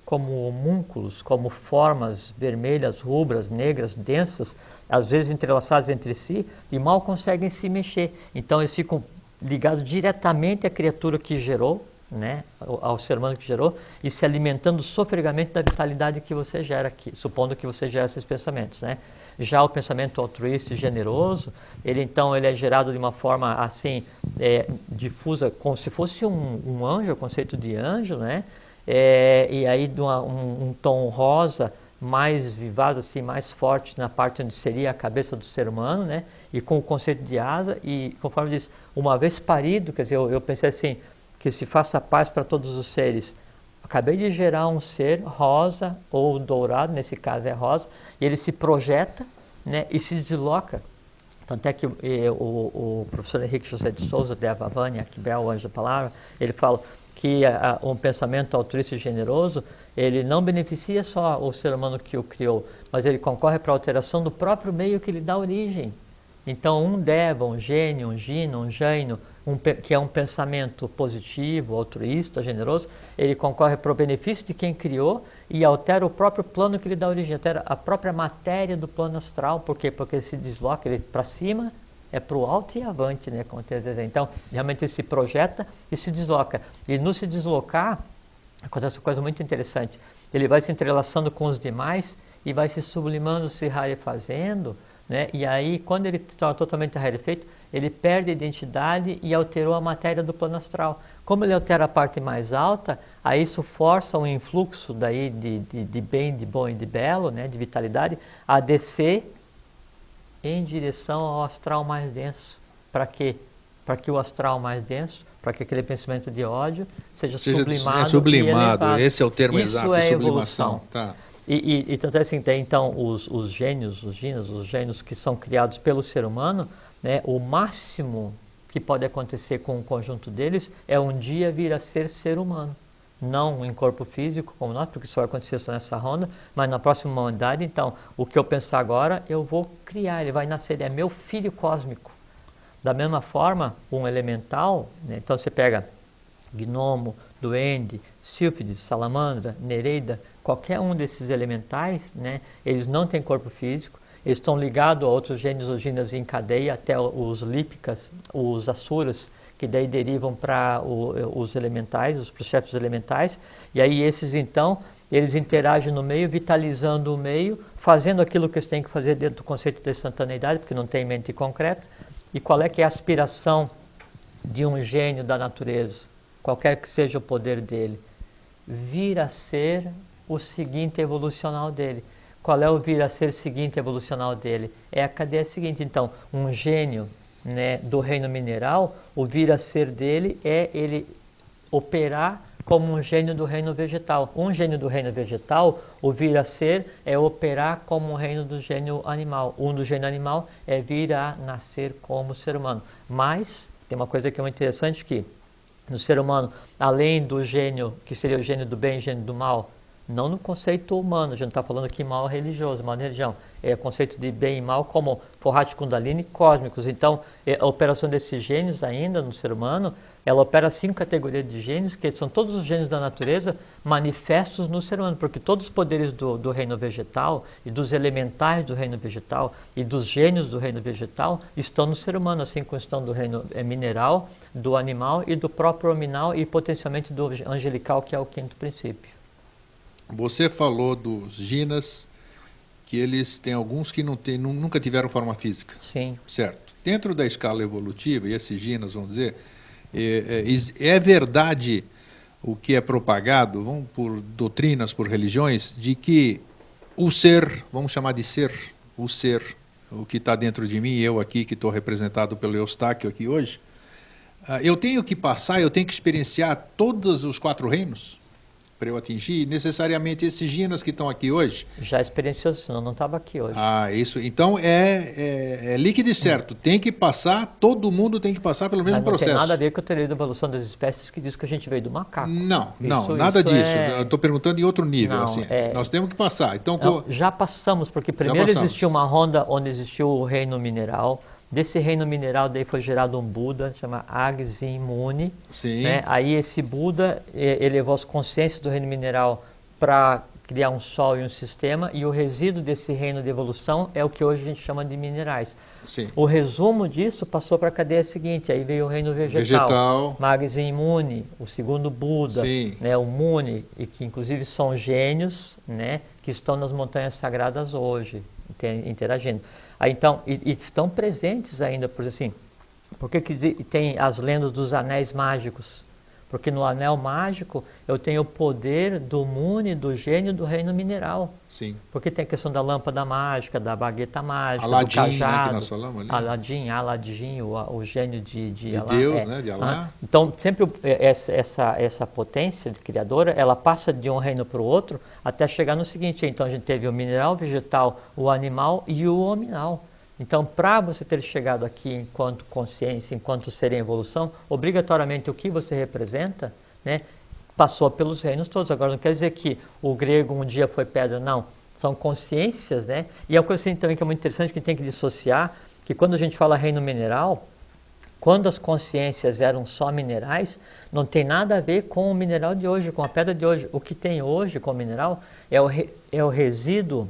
como homúnculos, como formas vermelhas, rubras, negras, densas, às vezes entrelaçadas entre si, e mal conseguem se mexer. Então eles ficam ligados diretamente à criatura que gerou, né, ao ser humano que gerou, e se alimentando sofregamente da vitalidade que você gera aqui, supondo que você gera esses pensamentos, né? Já o pensamento altruísta e generoso, ele é gerado de uma forma assim, difusa, como se fosse um anjo, o conceito de anjo, né? E aí de um tom rosa, mais vivaz, assim, mais forte na parte onde seria a cabeça do ser humano, né? E com o conceito de asa, e conforme diz, uma vez parido, quer dizer, eu pensei assim, que se faça paz para todos os seres. Acabei de gerar um ser rosa ou dourado, nesse caso é rosa, e ele se projeta, né, e se desloca. Tanto é que o professor Henrique José de Souza, de Avavani, Akibel, o Anjo da Palavra, ele fala que um pensamento altruísta e generoso, ele não beneficia só o ser humano que o criou, mas ele concorre para a alteração do próprio meio que lhe dá origem. Então, um Deva, um gênio, um Gina, um Jaino, que é um pensamento positivo, altruísta, generoso, ele concorre para o benefício de quem criou e altera o próprio plano que lhe dá origem, altera a própria matéria do plano astral. Por quê? Porque ele se desloca, ele para cima, é para o alto e avante, né? Como tem a dizer. Então, realmente ele se projeta e se desloca. E no se deslocar, acontece uma coisa muito interessante. Ele vai se entrelaçando com os demais e vai se sublimando, se rarefazendo, né? E aí, quando ele está totalmente rarefeito, ele perde a identidade e alterou a matéria do plano astral. Como ele altera a parte mais alta, aí isso força um influxo daí de bem, de bom e de belo, né? De vitalidade, a descer em direção ao astral mais denso. Para quê? Para que o astral mais denso, para que aquele pensamento de ódio seja sublimado, sublimado. E elevado. Esse é o termo Isso exato, é sublimação. evolução. Tá. E tanto é assim, tem então os gênios, os ginas, os gênios que são criados pelo ser humano, né, o máximo que pode acontecer com o conjunto deles é um dia vir a ser humano. Não em corpo físico como nós, porque isso vai acontecer só nessa ronda, mas na próxima humanidade, então, o que eu pensar agora, eu vou criar, ele vai nascer, ele é meu filho cósmico. Da mesma forma, um elemental, né, então você pega gnomo, duende, sílfide, salamandra, nereida, qualquer um desses elementais, né, eles não têm corpo físico, eles estão ligados a outros gênios ou ginas em cadeia, até os lípicas, os asuras, que daí derivam para os elementais, os processos elementais, e aí esses então, eles interagem no meio, vitalizando o meio, fazendo aquilo que eles têm que fazer dentro do conceito da instantaneidade, porque não tem mente concreta. E qual é que é a aspiração de um gênio da natureza, qualquer que seja o poder dele? Vir a ser o seguinte evolucional dele. Qual é o vir a ser seguinte evolucional dele? É a cadeia seguinte. Então, um gênio, né, do reino mineral, o vir a ser dele é ele operar como um gênio do reino vegetal. Um gênio do reino vegetal, o vir a ser, é operar como um reino do gênio animal. Um do gênio animal é vir a nascer como ser humano. Mas tem uma coisa que é muito interessante, que no ser humano, além do gênio, que seria o gênio do bem e o gênio do mal, não no conceito humano, a gente não está falando aqui mal religioso, mal de religião, é o conceito de bem e mal como Forhat Kundalini cósmicos. Então, a operação desses gênios ainda no ser humano, ela opera 5 categorias de gênios, que são todos os gênios da natureza manifestos no ser humano, porque todos os poderes do reino vegetal e dos elementais do reino vegetal e dos gênios do reino vegetal estão no ser humano, assim como estão do reino mineral, do animal e do próprio hominal e potencialmente do angelical, que é o 5º princípio. Você falou dos jinas, que eles têm alguns que nunca tiveram forma física. Sim. Certo. Dentro da escala evolutiva, e esses jinas, vamos dizer, é verdade o que é propagado, por doutrinas, por religiões, de que o ser, vamos chamar de ser, o que está dentro de mim, eu aqui, que estou representado pelo Eustáquio aqui hoje, eu tenho que passar, eu tenho que experienciar todos os 4 reinos para eu atingir necessariamente esses jinas que estão aqui hoje. Já experienciou, senão não estava aqui hoje. Isso. Então é líquido e certo. Tem que passar, todo mundo tem que passar pelo mesmo processo. Não tem nada a ver com a teoria da evolução das espécies, que diz que a gente veio do macaco. Não, nada disso. Eu estou perguntando em outro nível. Não, assim, nós temos que passar. Então, já passamos, porque primeiro existiu uma ronda onde existiu o reino mineral. Desse reino mineral daí foi gerado um Buda, chama Agzin Muni. Sim. Né? Aí esse Buda elevou as consciências do reino mineral para criar um sol e um sistema, e o resíduo desse reino de evolução é o que hoje a gente chama de minerais. Sim. O resumo disso passou para a cadeia seguinte, aí veio o reino vegetal. Magzin Muni, o segundo Buda, né, o Muni, e que inclusive são gênios, né, que estão nas montanhas sagradas hoje, interagindo. Aí, então, e estão presentes ainda, por assim, porque tem as lendas dos anéis mágicos? Porque no anel mágico eu tenho o poder do Muni, do gênio do reino mineral. Sim. Porque tem a questão da lâmpada mágica, da bagueta mágica, Aladim, do cajado. Né, que nós falamos ali. Aladim, o gênio de Alá, Deus, né, de Alá. Então, sempre essa potência de criadora, ela passa de um reino para o outro até chegar no seguinte. Então, a gente teve o mineral, o vegetal, o animal e o hominal. Então, para você ter chegado aqui enquanto consciência, enquanto ser em evolução, obrigatoriamente o que você representa, né, passou pelos reinos todos. Agora, não quer dizer que o grego um dia foi pedra, não. São consciências, né? E é uma coisa assim, também que é muito interessante, que tem que dissociar, que quando a gente fala reino mineral, quando as consciências eram só minerais, não tem nada a ver com o mineral de hoje, com a pedra de hoje. O que tem hoje com o mineral é o resíduo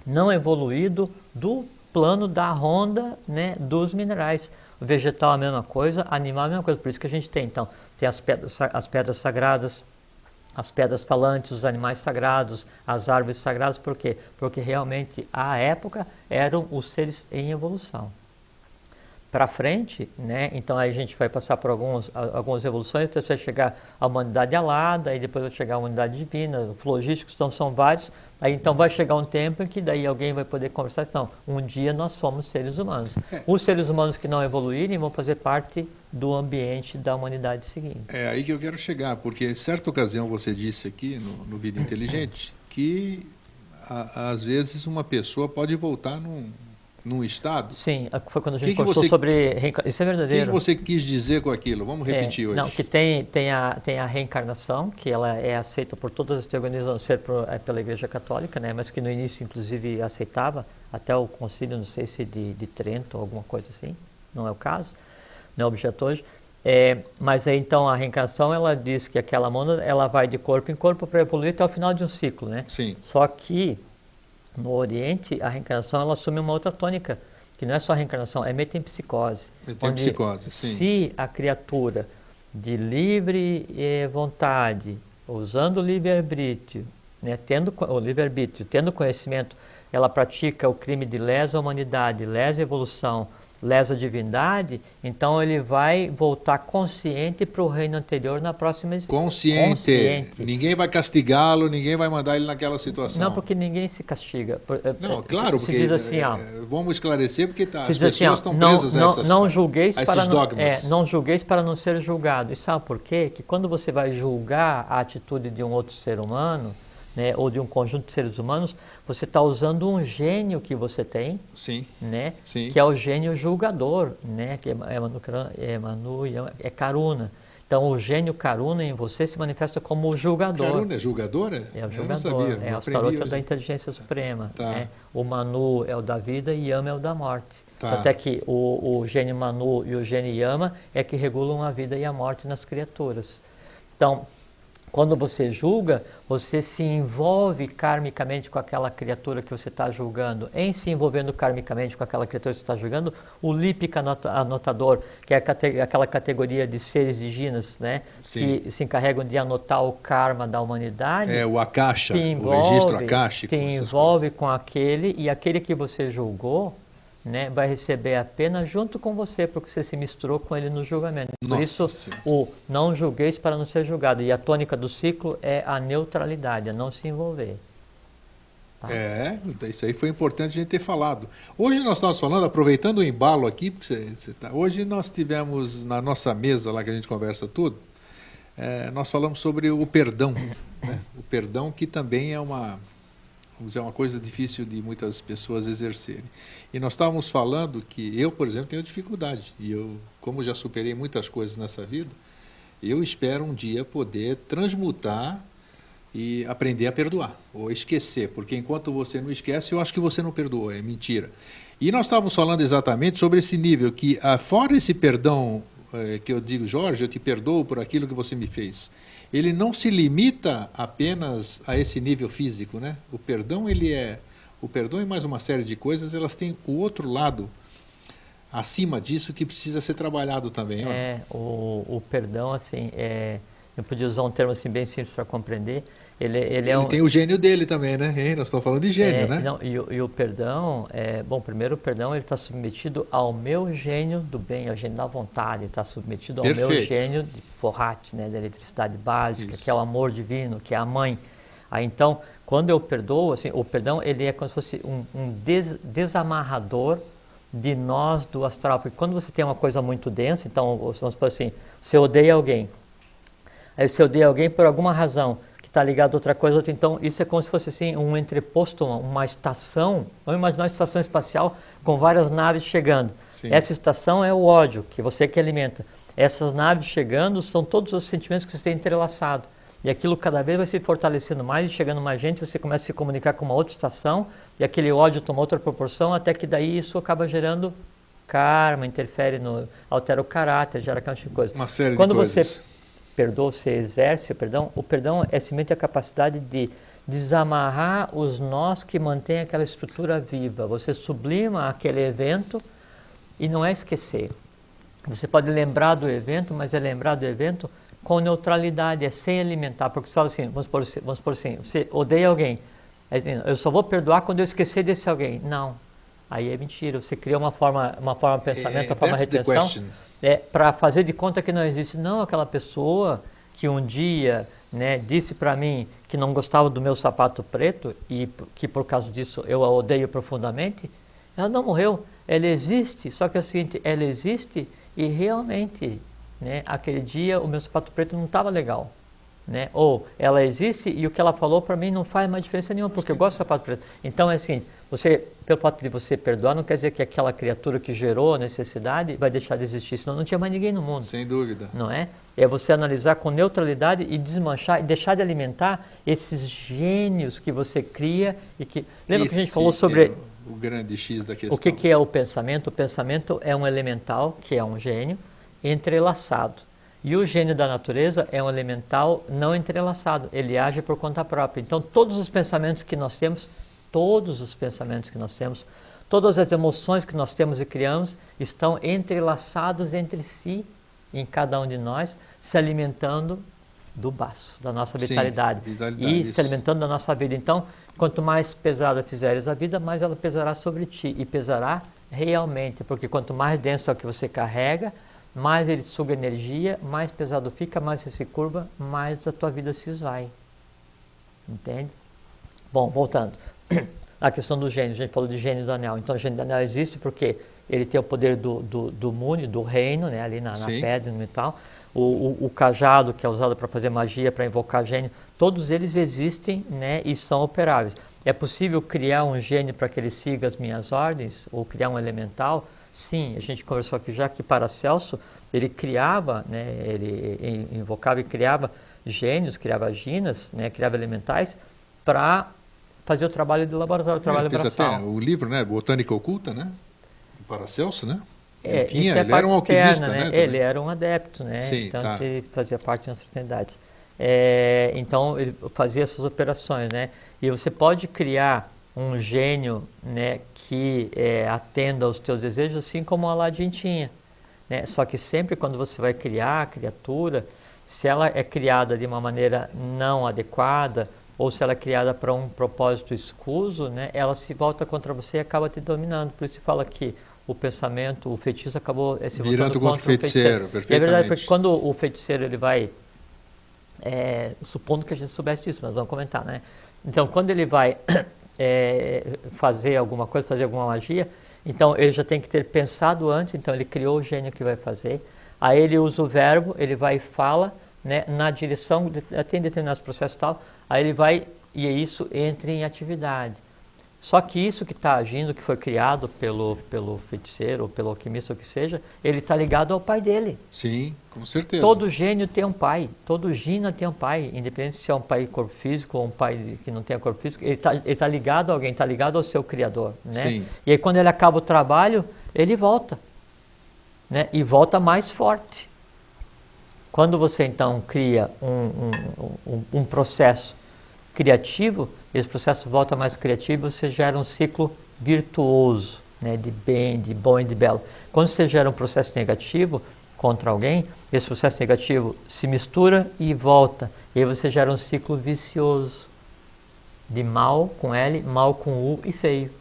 não evoluído do plano da ronda, né, dos minerais. O vegetal é a mesma coisa, animal é a mesma coisa, por isso que a gente tem, então, tem as pedras sagradas, as pedras falantes, os animais sagrados, as árvores sagradas, por quê? Porque realmente, à época, eram os seres em evolução. Para frente, né, então aí a gente vai passar por algumas evoluções, até vai chegar a humanidade alada, aí depois vai chegar a humanidade divina, os logísticos, então são vários. Aí então vai chegar um tempo em que daí alguém vai poder conversar, então, um dia nós somos seres humanos. Os seres humanos que não evoluírem vão fazer parte do ambiente da humanidade seguinte. É aí que eu quero chegar, porque em certa ocasião você disse aqui no Vida Inteligente que às vezes uma pessoa pode voltar num estado. Sim, foi quando a gente conversou sobre reencarnação. Isso é verdadeiro. O que você quis dizer com aquilo? Vamos repetir hoje. Não, que tem a reencarnação, que ela é aceita por todas as teorias, a não ser pela Igreja Católica, né, mas que no início, inclusive, aceitava, até o concílio, não sei se de Trento ou alguma coisa assim, não é o caso, não é objeto hoje. Mas aí, então, a reencarnação, ela diz que aquela mônada, ela vai de corpo em corpo para evoluir até o final de um ciclo, né? Sim. Só que no Oriente, a reencarnação ela assume uma outra tônica, que não é só reencarnação, é metempsicose. Metempsicose, sim. Se a criatura de livre vontade, usando o livre-arbítrio, né, tendo conhecimento, ela pratica o crime de lesa humanidade, lesa evolução, lesa a divindade, então ele vai voltar consciente para o reino anterior na próxima existência. Consciente. Ninguém vai castigá-lo, ninguém vai mandar ele naquela situação. Não, porque ninguém se castiga. Não, claro, porque diz assim, vamos esclarecer, porque as pessoas assim, estão presas a esses dogmas. Não julgueis para não ser julgado. E sabe por quê? Que quando você vai julgar a atitude de um outro ser humano, né, ou de um conjunto de seres humanos, você está usando um gênio que você tem, sim, né, sim. que é o gênio julgador, né, que é Karuna. Então, o gênio Karuna em você se manifesta como o julgador. Karuna é julgadora? É o julgador. Eu não sabia. É o Astaroth da inteligência suprema. Tá. Né? O Manu é o da vida e Yama é o da morte. Tá. Até que o gênio Manu e o gênio Yama é que regulam a vida e a morte nas criaturas. Então, quando você julga, você se envolve karmicamente com aquela criatura que você está julgando. Em se envolvendo karmicamente com aquela criatura que você está julgando, o lípica anotador, que é aquela categoria de seres divinos, né, que se encarregam de anotar o karma da humanidade. É o Akasha, o registro akáshico. Te envolve com aquele, e aquele que você julgou, né, vai receber a pena junto com você, porque você se misturou com ele no julgamento. Por isso, o não julgueis para não ser julgado. E a tônica do ciclo é a neutralidade, a não se envolver. Tá? Isso aí foi importante a gente ter falado. Hoje nós estamos falando, aproveitando o embalo aqui, porque hoje nós tivemos na nossa mesa lá que a gente conversa tudo, nós falamos sobre o perdão. Né? O perdão que também é uma coisa difícil de muitas pessoas exercerem. E nós estávamos falando que eu, por exemplo, tenho dificuldade. E eu, como já superei muitas coisas nessa vida, eu espero um dia poder transmutar e aprender a perdoar, ou esquecer. Porque enquanto você não esquece, eu acho que você não perdoou, é mentira. E nós estávamos falando exatamente sobre esse nível, que fora esse perdão que eu digo, Jorge, eu te perdoo por aquilo que você me fez, ele não se limita apenas a esse nível físico, né? O perdão e mais uma série de coisas, elas têm o outro lado acima disso que precisa ser trabalhado também. O perdão, assim, eu podia usar um termo assim bem simples para compreender. Ele tem o gênio dele também, né? Nós estamos falando de gênio, né? Não, e o perdão, primeiro o perdão ele está submetido ao meu gênio do bem, ao gênio da vontade, está submetido ao meu gênio de Forrat, né, da eletricidade básica, que é o amor divino, que é a mãe. Aí então, quando eu perdoo, assim, o perdão ele é como se fosse um desamarrador de nós do astral, porque quando você tem uma coisa muito densa, então vamos supor assim, você odeia alguém, aí você odeia alguém por alguma razão, está ligado a outra coisa, então isso é como se fosse assim, um entreposto, uma estação, vamos imaginar uma estação espacial com várias naves chegando. Sim. Essa estação é o ódio, que você que alimenta. Essas naves chegando são todos os sentimentos que você tem entrelaçado. E aquilo cada vez vai se fortalecendo mais, e chegando mais gente, você começa a se comunicar com uma outra estação, e aquele ódio toma outra proporção, até que daí isso acaba gerando karma, interfere, altera o caráter, gera aquela coisa. Uma série de coisas. Você perdoa, você exerce o perdão é simplesmente a capacidade de desamarrar os nós que mantêm aquela estrutura viva. Você sublima aquele evento e não é esquecer. Você pode lembrar do evento, mas é lembrar do evento com neutralidade, é sem alimentar. Porque você fala assim, vamos supor assim, você odeia alguém, eu só vou perdoar quando eu esquecer desse alguém. Não, aí é mentira, você cria uma forma de pensamento, uma forma de retenção. Para fazer de conta que não existe. Não, aquela pessoa que um dia, né, disse para mim que não gostava do meu sapato preto e que por causa disso eu a odeio profundamente, ela não morreu, ela existe, só que é o seguinte, ela existe e realmente, né, aquele dia o meu sapato preto não estava legal. Né? Ou ela existe e o que ela falou para mim não faz mais diferença nenhuma, porque eu gosto do sapato preto. Então é assim, pelo fato de você perdoar, não quer dizer que aquela criatura que gerou a necessidade vai deixar de existir, senão não tinha mais ninguém no mundo. Sem dúvida. Não é? É você analisar com neutralidade e desmanchar, e deixar de alimentar esses gênios que você cria e que... Lembra que a gente falou sobre... o grande X da questão. O que é o pensamento? O pensamento é um elemental, que é um gênio, entrelaçado. E o gênio da natureza é um elemental não entrelaçado, ele age por conta própria. Então todos os pensamentos que nós temos, todas as emoções que nós temos e criamos estão entrelaçados entre si, em cada um de nós, se alimentando do baço, da nossa vitalidade. Sim, vitalidade e se alimentando da nossa vida. Então, quanto mais pesada fizeres a vida, mais ela pesará sobre ti. E pesará realmente, porque quanto mais denso é o que você carrega, mais ele suga energia, mais pesado fica, mais você se curva, mais a tua vida se esvai. Entende? Bom, voltando. A questão do gênio, a gente falou de gênio do anel. Então o gênio do anel existe porque ele tem o poder do Muni, do reino, né, ali na pedra, no metal. O cajado, que é usado para fazer magia, para invocar gênio, todos eles existem, né, e são operáveis. É possível criar um gênio para que ele siga as minhas ordens? Ou criar um elemental? Sim, a gente conversou aqui já que Paracelso, ele criava, né, ele invocava e criava gênios, criava ginas, né, criava elementais para fazer o trabalho de laboratório, o trabalho fez braçal. até o livro, né, Botânica Oculta, né, Paracelso, né? Ele era um alquimista, externa, né? Ele era um adepto, né? Sim, então tá. ele fazia parte das fraternidades. Então ele fazia essas operações, né? E você pode criar um gênio, né, que atenda aos teus desejos, assim como o Aladim tinha, né? Só que sempre quando você vai criar a criatura, se ela é criada de uma maneira não adequada, ou se ela é criada para um propósito escuso, né, ela se volta contra você e acaba te dominando. Por isso se fala que o pensamento, o feitiço acabou se virando voltando contra o feiticeiro. Perfeitamente. E é verdade, porque quando o feiticeiro ele vai, supondo que a gente soubesse disso, mas vamos comentar, né? Então, quando ele vai fazer alguma coisa, fazer alguma magia, então ele já tem que ter pensado antes, então ele criou o gênio que vai fazer, aí ele usa o verbo, ele vai e fala, né, na direção, tem determinados processos e tal, aí ele vai e isso entra em atividade. Só que isso que está agindo, que foi criado pelo feiticeiro, ou pelo alquimista, ou o que seja, ele está ligado ao pai dele. Sim, com certeza. Todo gênio tem um pai, todo gina tem um pai, independente se é um pai corpo físico ou um pai que não tem corpo físico, ele tá ligado a alguém, está ligado ao seu criador, né? Sim. E aí quando ele acaba o trabalho, ele volta, né? E volta mais forte. Quando você então cria um processo criativo, esse processo volta mais criativo, você gera um ciclo virtuoso, né, de bem, de bom e de belo. Quando você gera um processo negativo contra alguém, esse processo negativo se mistura e volta. E aí você gera um ciclo vicioso, de mal com L, mal com U e feio.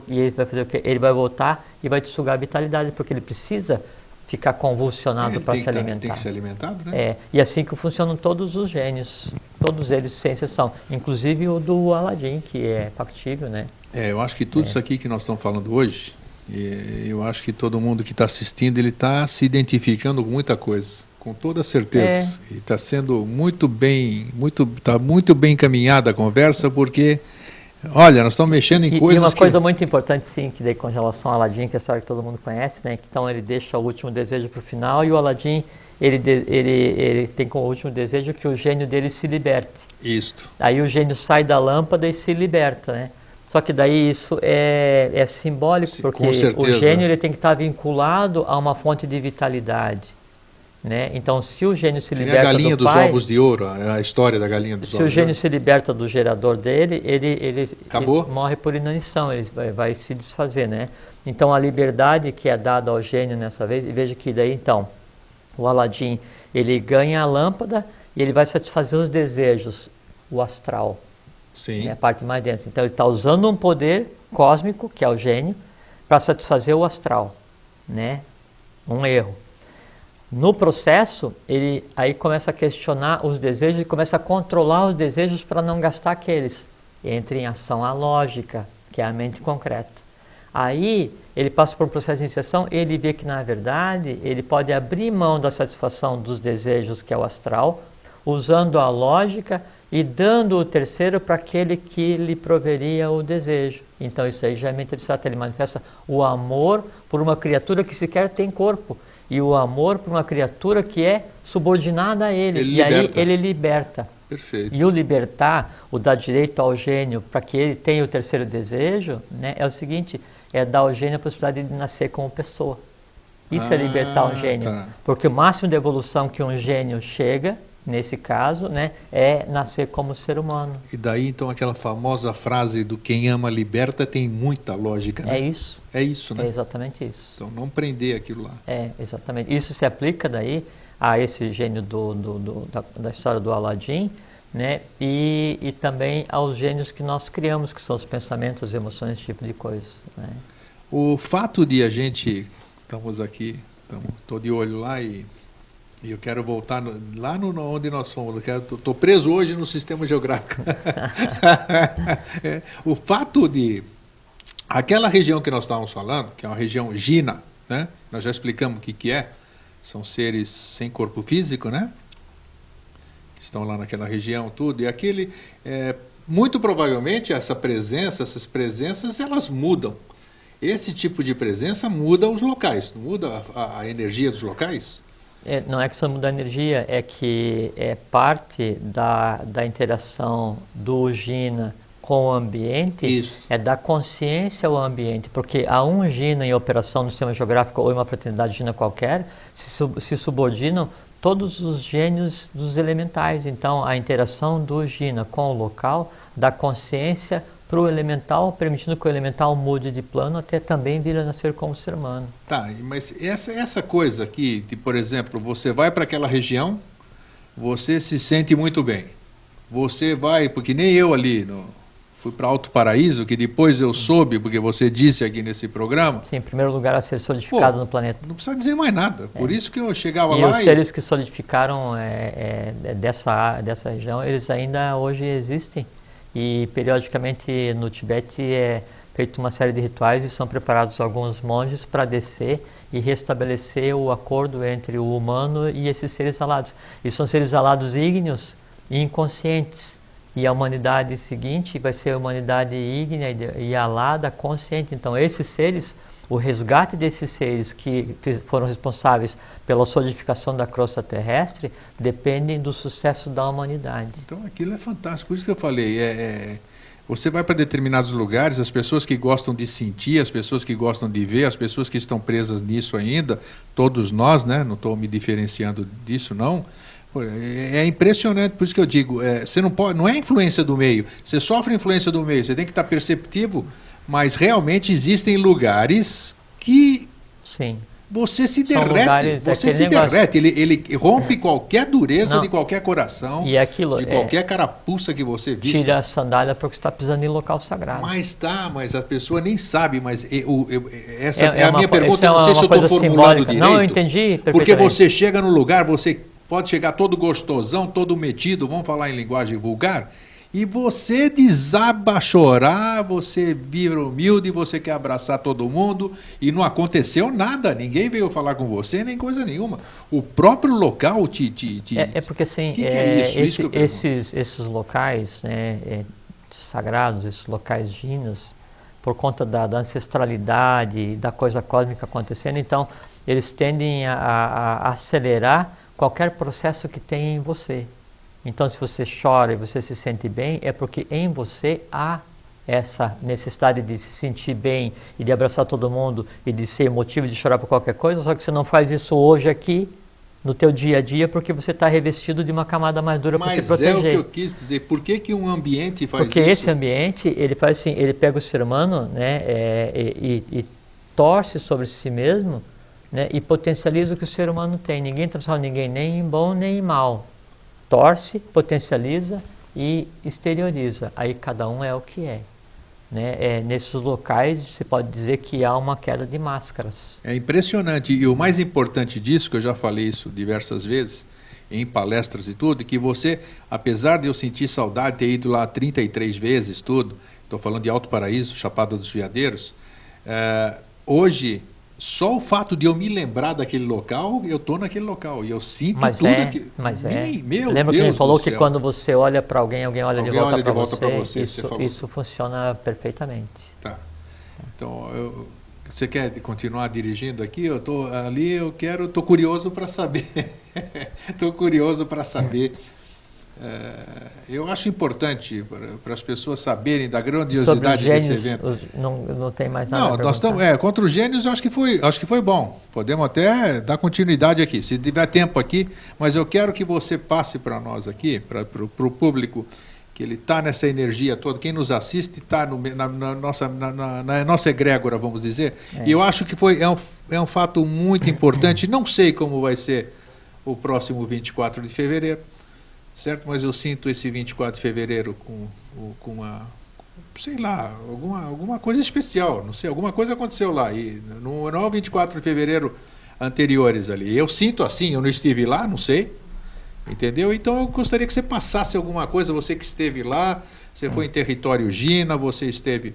E ele vai fazer o quê? Ele vai voltar e vai te sugar a vitalidade, porque ele precisa ficar convulsionado para se alimentar. Tem que ser alimentado, né? E assim que funcionam todos os gênios, todos eles sem exceção, inclusive o do Aladim, que é factível, né? Eu acho que tudo isso aqui que nós estamos falando hoje, eu acho que todo mundo que está assistindo, ele está se identificando com muita coisa, com toda certeza. E está sendo muito bem encaminhada a conversa, porque olha, nós estamos mexendo em coisas. E uma coisa muito importante, sim, que daí com relação ao Aladim, que é a história que todo mundo conhece, né? Então ele deixa o último desejo para o final e o Aladim, ele tem como último desejo que o gênio dele se liberte. Isto. Aí o gênio sai da lâmpada e se liberta, né? Só que daí isso é simbólico, Sim, porque com certeza. o gênio ele tem que estar vinculado a uma fonte de vitalidade. Né? Então, se o gênio se liberta do pai... a galinha dos ovos de ouro, a história da galinha dos ovos de ouro. Se o gênio se liberta do gerador dele, ele morre por inanição, ele vai se desfazer, né? Então, a liberdade que é dada ao gênio nessa vez, e veja que daí, então, o Aladim, ele ganha a lâmpada e ele vai satisfazer os desejos, o astral. Sim. Né? A parte mais dentro. Então, ele está usando um poder cósmico, que é o gênio, para satisfazer o astral, né? Um erro. No processo, ele aí começa a questionar os desejos e começa a controlar os desejos para não gastar aqueles. Entra em ação a lógica, que é a mente concreta. Aí ele passa por um processo de iniciação, ele vê que na verdade ele pode abrir mão da satisfação dos desejos, que é o astral, usando a lógica e dando o terceiro para aquele que lhe proveria o desejo. Então isso aí já é mente abstrata, ele manifesta o amor por uma criatura que sequer tem corpo. E o amor por uma criatura que é subordinada a ele. E aí ele liberta. Perfeito. E o libertar, o dar direito ao gênio para que ele tenha o terceiro desejo, né, é o seguinte, é dar ao gênio a possibilidade de nascer como pessoa. Isso é libertar um gênio. Tá. Porque o máximo de evolução que um gênio chega, nesse caso, né, é nascer como ser humano. E daí, então, aquela famosa frase do quem ama liberta tem muita lógica, né? É isso. É isso, né? É exatamente isso. Então, não prender aquilo lá. Exatamente. Isso se aplica daí a esse gênio da história do Aladim, né? E também aos gênios que nós criamos, que são os pensamentos, as emoções, esse tipo de coisa, né? O fato de a gente, estamos aqui, estou de olho lá e eu quero voltar lá onde nós fomos. Estou preso hoje no sistema geográfico. O fato de aquela região que nós estávamos falando, que é uma região Gina, né? Nós já explicamos o que é. São seres sem corpo físico, né? Que estão lá naquela região, tudo. E muito provavelmente essas presenças, elas mudam. Esse tipo de presença muda os locais, não muda a energia dos locais? Não é que só muda a energia, é que é parte da interação do Gina com o ambiente, Isso. é da consciência ao ambiente, porque há um Gina em operação no sistema geográfico ou em uma fraternidade Gina qualquer, se subordinam todos os gênios dos elementais. Então, a interação do Gina com o local dá consciência para o elemental, permitindo que o elemental mude de plano até também vir a nascer como ser humano. Tá, mas essa coisa aqui, de, por exemplo, você vai para aquela região, você se sente muito bem. Você vai, porque nem eu ali, fui para Alto Paraíso, que depois eu soube, porque você disse aqui nesse programa. Sim, em primeiro lugar a ser solidificado no planeta. Não precisa dizer mais nada, por isso que eu chegava e lá os seres que solidificaram dessa região, eles ainda hoje existem. E periodicamente no Tibete é feita uma série de rituais e são preparados alguns monges para descer e restabelecer o acordo entre o humano e esses seres alados. E são seres alados ígneos e inconscientes. E a humanidade seguinte vai ser a humanidade ígnea e alada consciente. Então esses seres, o resgate desses seres que foram responsáveis pela solidificação da crosta terrestre dependem do sucesso da humanidade. Então aquilo é fantástico, por isso que eu falei, você vai para determinados lugares, as pessoas que gostam de sentir, as pessoas que gostam de ver, as pessoas que estão presas nisso ainda, todos nós, né? Não estou me diferenciando disso não, é impressionante, por isso que eu digo, você não é influência do meio, você sofre influência do meio, você tem que estar perceptivo, mas realmente existem lugares que Sim. você se derrete, ele rompe qualquer dureza de qualquer coração, e aquilo, de qualquer carapuça que você vista. Tira a sandália porque está pisando em local sagrado. Mas a pessoa nem sabe, mas essa é a minha pergunta, eu não sei se eu estou formulando simbólica. direito. Não, eu entendi perfeitamente. Porque você chega no lugar, você pode chegar todo gostosão, todo metido, vamos falar em linguagem vulgar, e você desaba a chorar, você vira humilde, você quer abraçar todo mundo, e não aconteceu nada, ninguém veio falar com você, nem coisa nenhuma. O próprio local porque assim, que é isso? Isso que eu esses locais, né, sagrados, esses locais ginas, por conta da ancestralidade, da coisa cósmica acontecendo, então eles tendem a acelerar qualquer processo que tem em você. Então, se você chora e você se sente bem, é porque em você há essa necessidade de se sentir bem e de abraçar todo mundo e de ser motivo de chorar por qualquer coisa, só que você não faz isso hoje aqui, no teu dia a dia, porque você está revestido de uma camada mais dura para se proteger. Mas é o que eu quis dizer. Por que um ambiente faz isso? Porque esse ambiente, ele faz assim, ele pega o ser humano, né, e torce sobre si mesmo, né, e potencializa o que o ser humano tem. Ninguém transforma ninguém nem em bom nem em mal. Torce, potencializa e exterioriza. Aí cada um é o que é. Né? Nesses locais se pode dizer que há uma queda de máscaras. É impressionante. E o mais importante disso, que eu já falei isso diversas vezes, em palestras e tudo, que você, apesar de eu sentir saudade, ter ido lá 33 vezes, tudo, estou falando de Alto Paraíso, Chapada dos Veadeiros, hoje, só o fato de eu me lembrar daquele local, eu estou naquele local e eu sinto tudo aquilo. Lembra que ele falou que quando você olha para alguém, alguém olha de volta para você? Isso funciona perfeitamente. Tá. Então, você quer continuar dirigindo aqui? Eu estou ali, estou curioso para saber. Estou curioso para saber. Eu acho importante para as pessoas saberem da grandiosidade desse evento. Não tem mais nada. Não, nós estamos contra os gênios. Eu acho que foi bom. Podemos até dar continuidade aqui, se tiver tempo aqui. Mas eu quero que você passe para nós aqui, para o público, que ele está nessa energia toda. Quem nos assiste está na nossa egrégora, vamos dizer. E eu acho que é um fato muito importante. Não sei como vai ser o próximo 24 de fevereiro. Certo? Mas eu sinto esse 24 de fevereiro com sei lá, alguma coisa especial, não sei, alguma coisa aconteceu lá. E não é 24 de fevereiro anteriores ali. Eu sinto assim, eu não estive lá, não sei, entendeu? Então eu gostaria que você passasse alguma coisa, você que esteve lá, você foi em território Gina, você esteve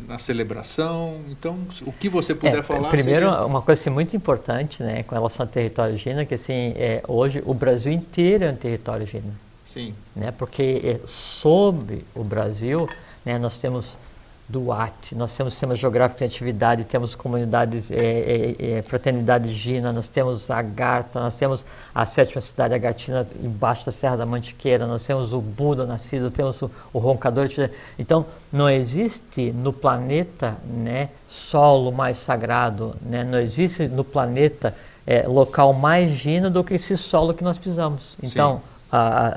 na celebração, então o que você puder falar primeiro, seria... uma coisa assim, muito importante, né, com relação ao território Gina, que assim, hoje o Brasil inteiro é um território Gina. Sim. Né, porque sob o Brasil, né, nós temos Duarte, nós temos sistema geográfico de atividade, temos comunidades, fraternidade Gina, nós temos Agartha, nós temos a sétima cidade Agatina embaixo da Serra da Mantiqueira, nós temos o Buda nascido, temos o Roncador. Então, não existe no planeta, né, solo mais sagrado, né, não existe no planeta local mais Gina do que esse solo que nós pisamos. Então,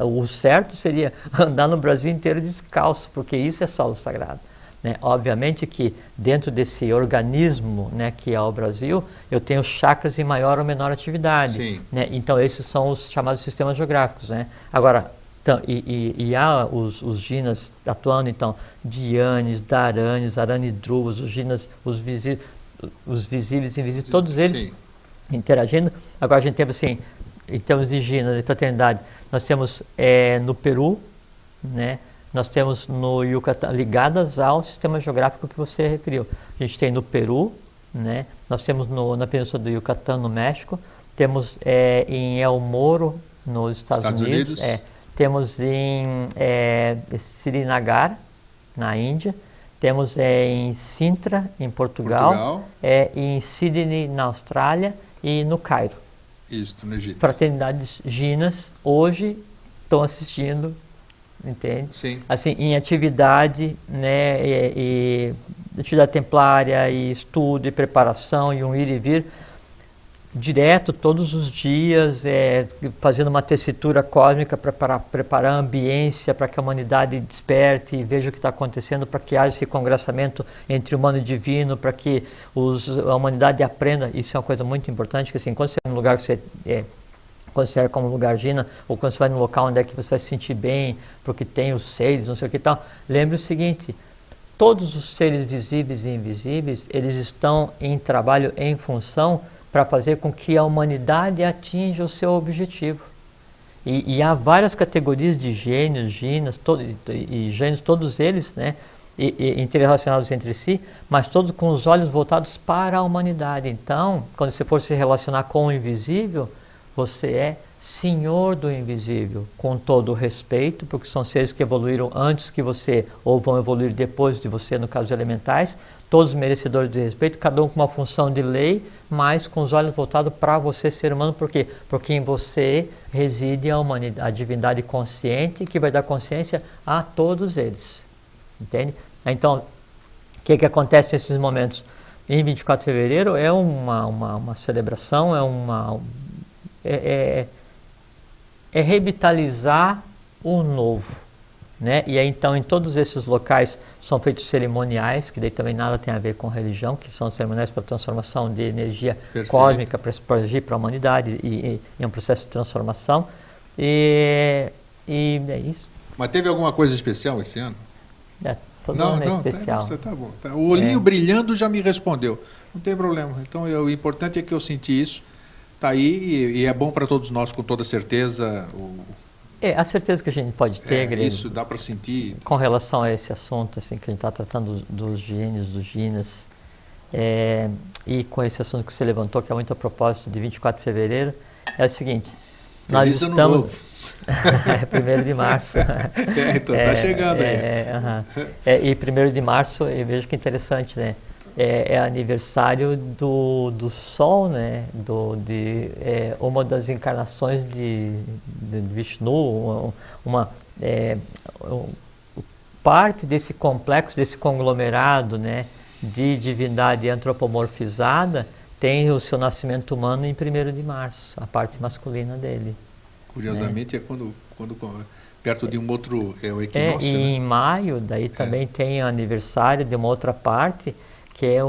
o certo seria andar no Brasil inteiro descalço, porque isso é solo sagrado. Né? Obviamente que dentro desse organismo, né, que é o Brasil, eu tenho chakras em maior ou menor atividade. Né? Então esses são os chamados sistemas geográficos. Né? Agora, há os Ginas atuando, então, Dhyanis, Dharanis, Aranidruvas, os Ginas, os visíveis e invisíveis, todos eles interagindo. Agora a gente tem assim, em termos de Gina, de fraternidade, nós temos no Peru, né? Nós temos no Yucatán, ligadas ao sistema geográfico que você referiu. A gente tem no Peru, né? Nós temos na Península do Yucatán, no México, temos em El Moro, nos Estados Unidos. Temos em Srinagar, na Índia, temos em Sintra, em Portugal. Em Sydney, na Austrália, e no Cairo. Isso, no Egito. Fraternidades Ginas hoje estão assistindo, entende? Sim. Assim, em atividade, né, e atividade templária, e estudo, e preparação, e um ir e vir direto, todos os dias, fazendo uma tessitura cósmica para preparar a ambiência, para que a humanidade desperte e veja o que está acontecendo, para que haja esse congressamento entre humano e divino, para que a humanidade aprenda. Isso é uma coisa muito importante, que assim, quando você é num lugar que você considera como lugar Gina, ou quando você vai num local onde é que você vai se sentir bem, porque tem os seres, não sei o que e tal, lembre o seguinte: todos os seres visíveis e invisíveis, eles estão em trabalho, em função, para fazer com que a humanidade atinja o seu objetivo. E há várias categorias de gênios, ginas, e gênios, todos eles, né, interrelacionados entre si, mas todos com os olhos voltados para a humanidade. Então, quando você for se relacionar com o invisível, você é senhor do invisível, com todo o respeito, porque são seres que evoluíram antes que você, ou vão evoluir depois de você, no caso de elementais, todos merecedores de respeito, cada um com uma função de lei, mas com os olhos voltados para você, ser humano. Por quê? Porque em você reside a humanidade, a divindade consciente, que vai dar consciência a todos eles. Entende? Então, o que acontece nesses momentos? Em 24 de fevereiro é uma celebração, é revitalizar o novo, né? E aí, então, em todos esses locais são feitos cerimoniais, que daí também nada tem a ver com religião, que são cerimoniais para transformação de energia cósmica, para expandir para a humanidade, e é um processo de transformação, e é isso. Mas teve alguma coisa especial esse ano? Todo ano é especial. Tá bom. Tá. O olhinho brilhando já me respondeu, não tem problema. Então, o importante é que eu senti isso. Está aí e é bom para todos nós, com toda certeza. A certeza que a gente pode ter, Grego, isso dá para sentir. Com relação a esse assunto, assim, que a gente está tratando dos gênios, dos ginas, e com esse assunto que você levantou, que é muito a propósito de 24 de fevereiro, é o seguinte: nós estamos... Ano novo. 1º de março. Então está chegando aí. E 1º de março, eu vejo que interessante, né? É aniversário do Sol, né? Uma das encarnações de Vishnu, parte desse complexo, desse conglomerado, né, de divindade antropomorfizada, tem o seu nascimento humano em 1º de março, a parte masculina dele. Curiosamente, né? quando perto de um outro equinócio. E em maio, daí também tem aniversário de uma outra parte, que é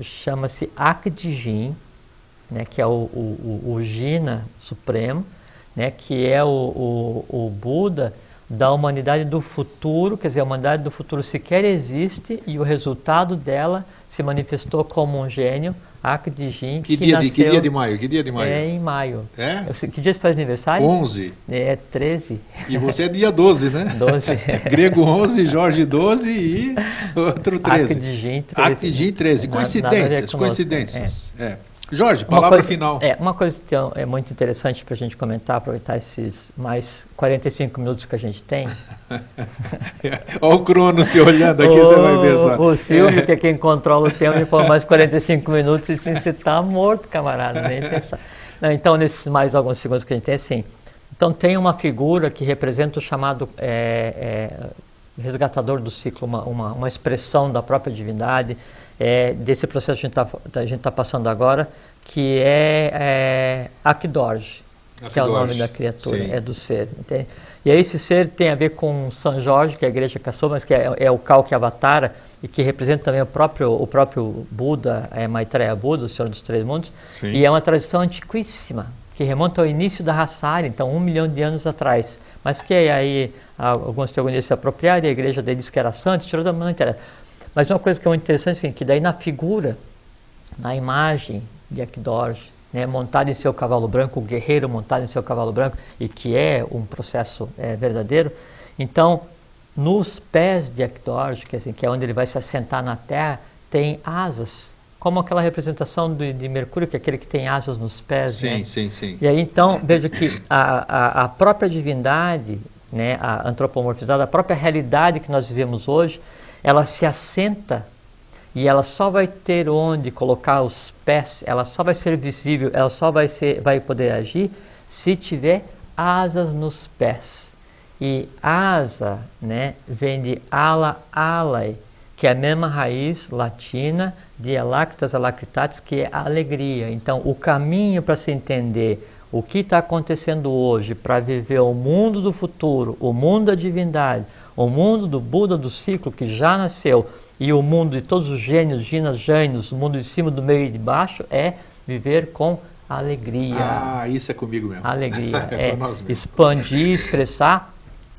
chama-se Akdjin, né, que é o Jina Supremo, né, que é o Buda da humanidade do futuro, quer dizer, a humanidade do futuro sequer existe e o resultado dela se manifestou como um gênio, Akdijin, que dia de maio? Que dia de maio? É em maio. É? Que dia você faz aniversário? 11. É 13. E você é dia 12, né? 12. Grego 11, Jorge 12 e outro 13. Akdijin 13. Akdijin 13. Coincidências, coincidências. É. Jorge, Palavra final. Uma coisa que é muito interessante para a gente comentar, aproveitar esses mais 45 minutos que a gente tem. Olha o Cronos te olhando aqui, você vai ver só. O Silvio, que é quem controla o tempo, por mais 45 minutos, e assim, você está morto, camarada. Nem pensar. Não, então, nesses mais alguns segundos que a gente tem, assim, então tem uma figura que representa o chamado resgatador do ciclo, uma expressão da própria divindade, desse processo que a gente tá passando agora, que é Akdorj, que é o nome da criatura, sim. É do ser. Entende? E aí esse ser tem a ver com São Jorge, que é a igreja caçou, mas que é o Kalki Avatara, e que representa também o próprio Buda, Maitreya Buda, o Senhor dos Três Mundos, sim. E é uma tradição antiquíssima, que remonta ao início da raça ária, então 1 milhão de anos atrás, mas que aí alguns teologias se apropriaram, e a igreja deles que era santa, não interessa. Mas uma coisa que é muito interessante, assim, que daí na figura, na imagem de Akdorj, né, montado em seu cavalo branco, o guerreiro montado em seu cavalo branco, e que é um processo verdadeiro, então, nos pés de Akdorj, que é onde ele vai se assentar na terra, tem asas, como aquela representação de Mercúrio, que é aquele que tem asas nos pés. Sim, né? sim. E aí, então, veja que a própria divindade, né, a antropomorfizada, a própria realidade que nós vivemos hoje, ela se assenta e ela só vai ter onde colocar os pés, ela só vai ser visível, ela só vai poder agir se tiver asas nos pés. E asa, né, vem de ala, alai, que é a mesma raiz latina de alactas, alacritatis, que é a alegria. Então, o caminho para se entender o que está acontecendo hoje, para viver o mundo do futuro, o mundo da divindade, o mundo do Buda do ciclo que já nasceu, e o mundo de todos os gênios, ginas, jânios, o mundo de cima, do meio e de baixo, é viver com alegria. Ah, isso é comigo mesmo. Alegria, expandir, expressar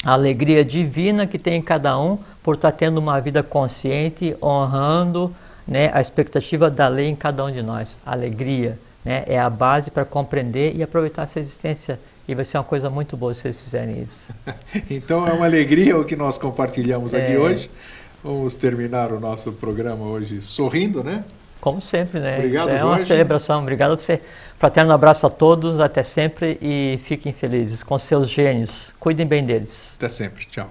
a alegria divina que tem em cada um, por estar tendo uma vida consciente, honrando, né, a expectativa da lei em cada um de nós. Alegria, né, é a base para compreender e aproveitar essa existência. E vai ser uma coisa muito boa se vocês fizerem isso. Então é uma alegria o que nós compartilhamos aqui hoje. Vamos terminar o nosso programa hoje sorrindo, né? Como sempre, né? Obrigado, Jorge. Uma celebração. Obrigado a você. Fraterno abraço a todos, até sempre e fiquem felizes com seus gênios. Cuidem bem deles. Até sempre. Tchau.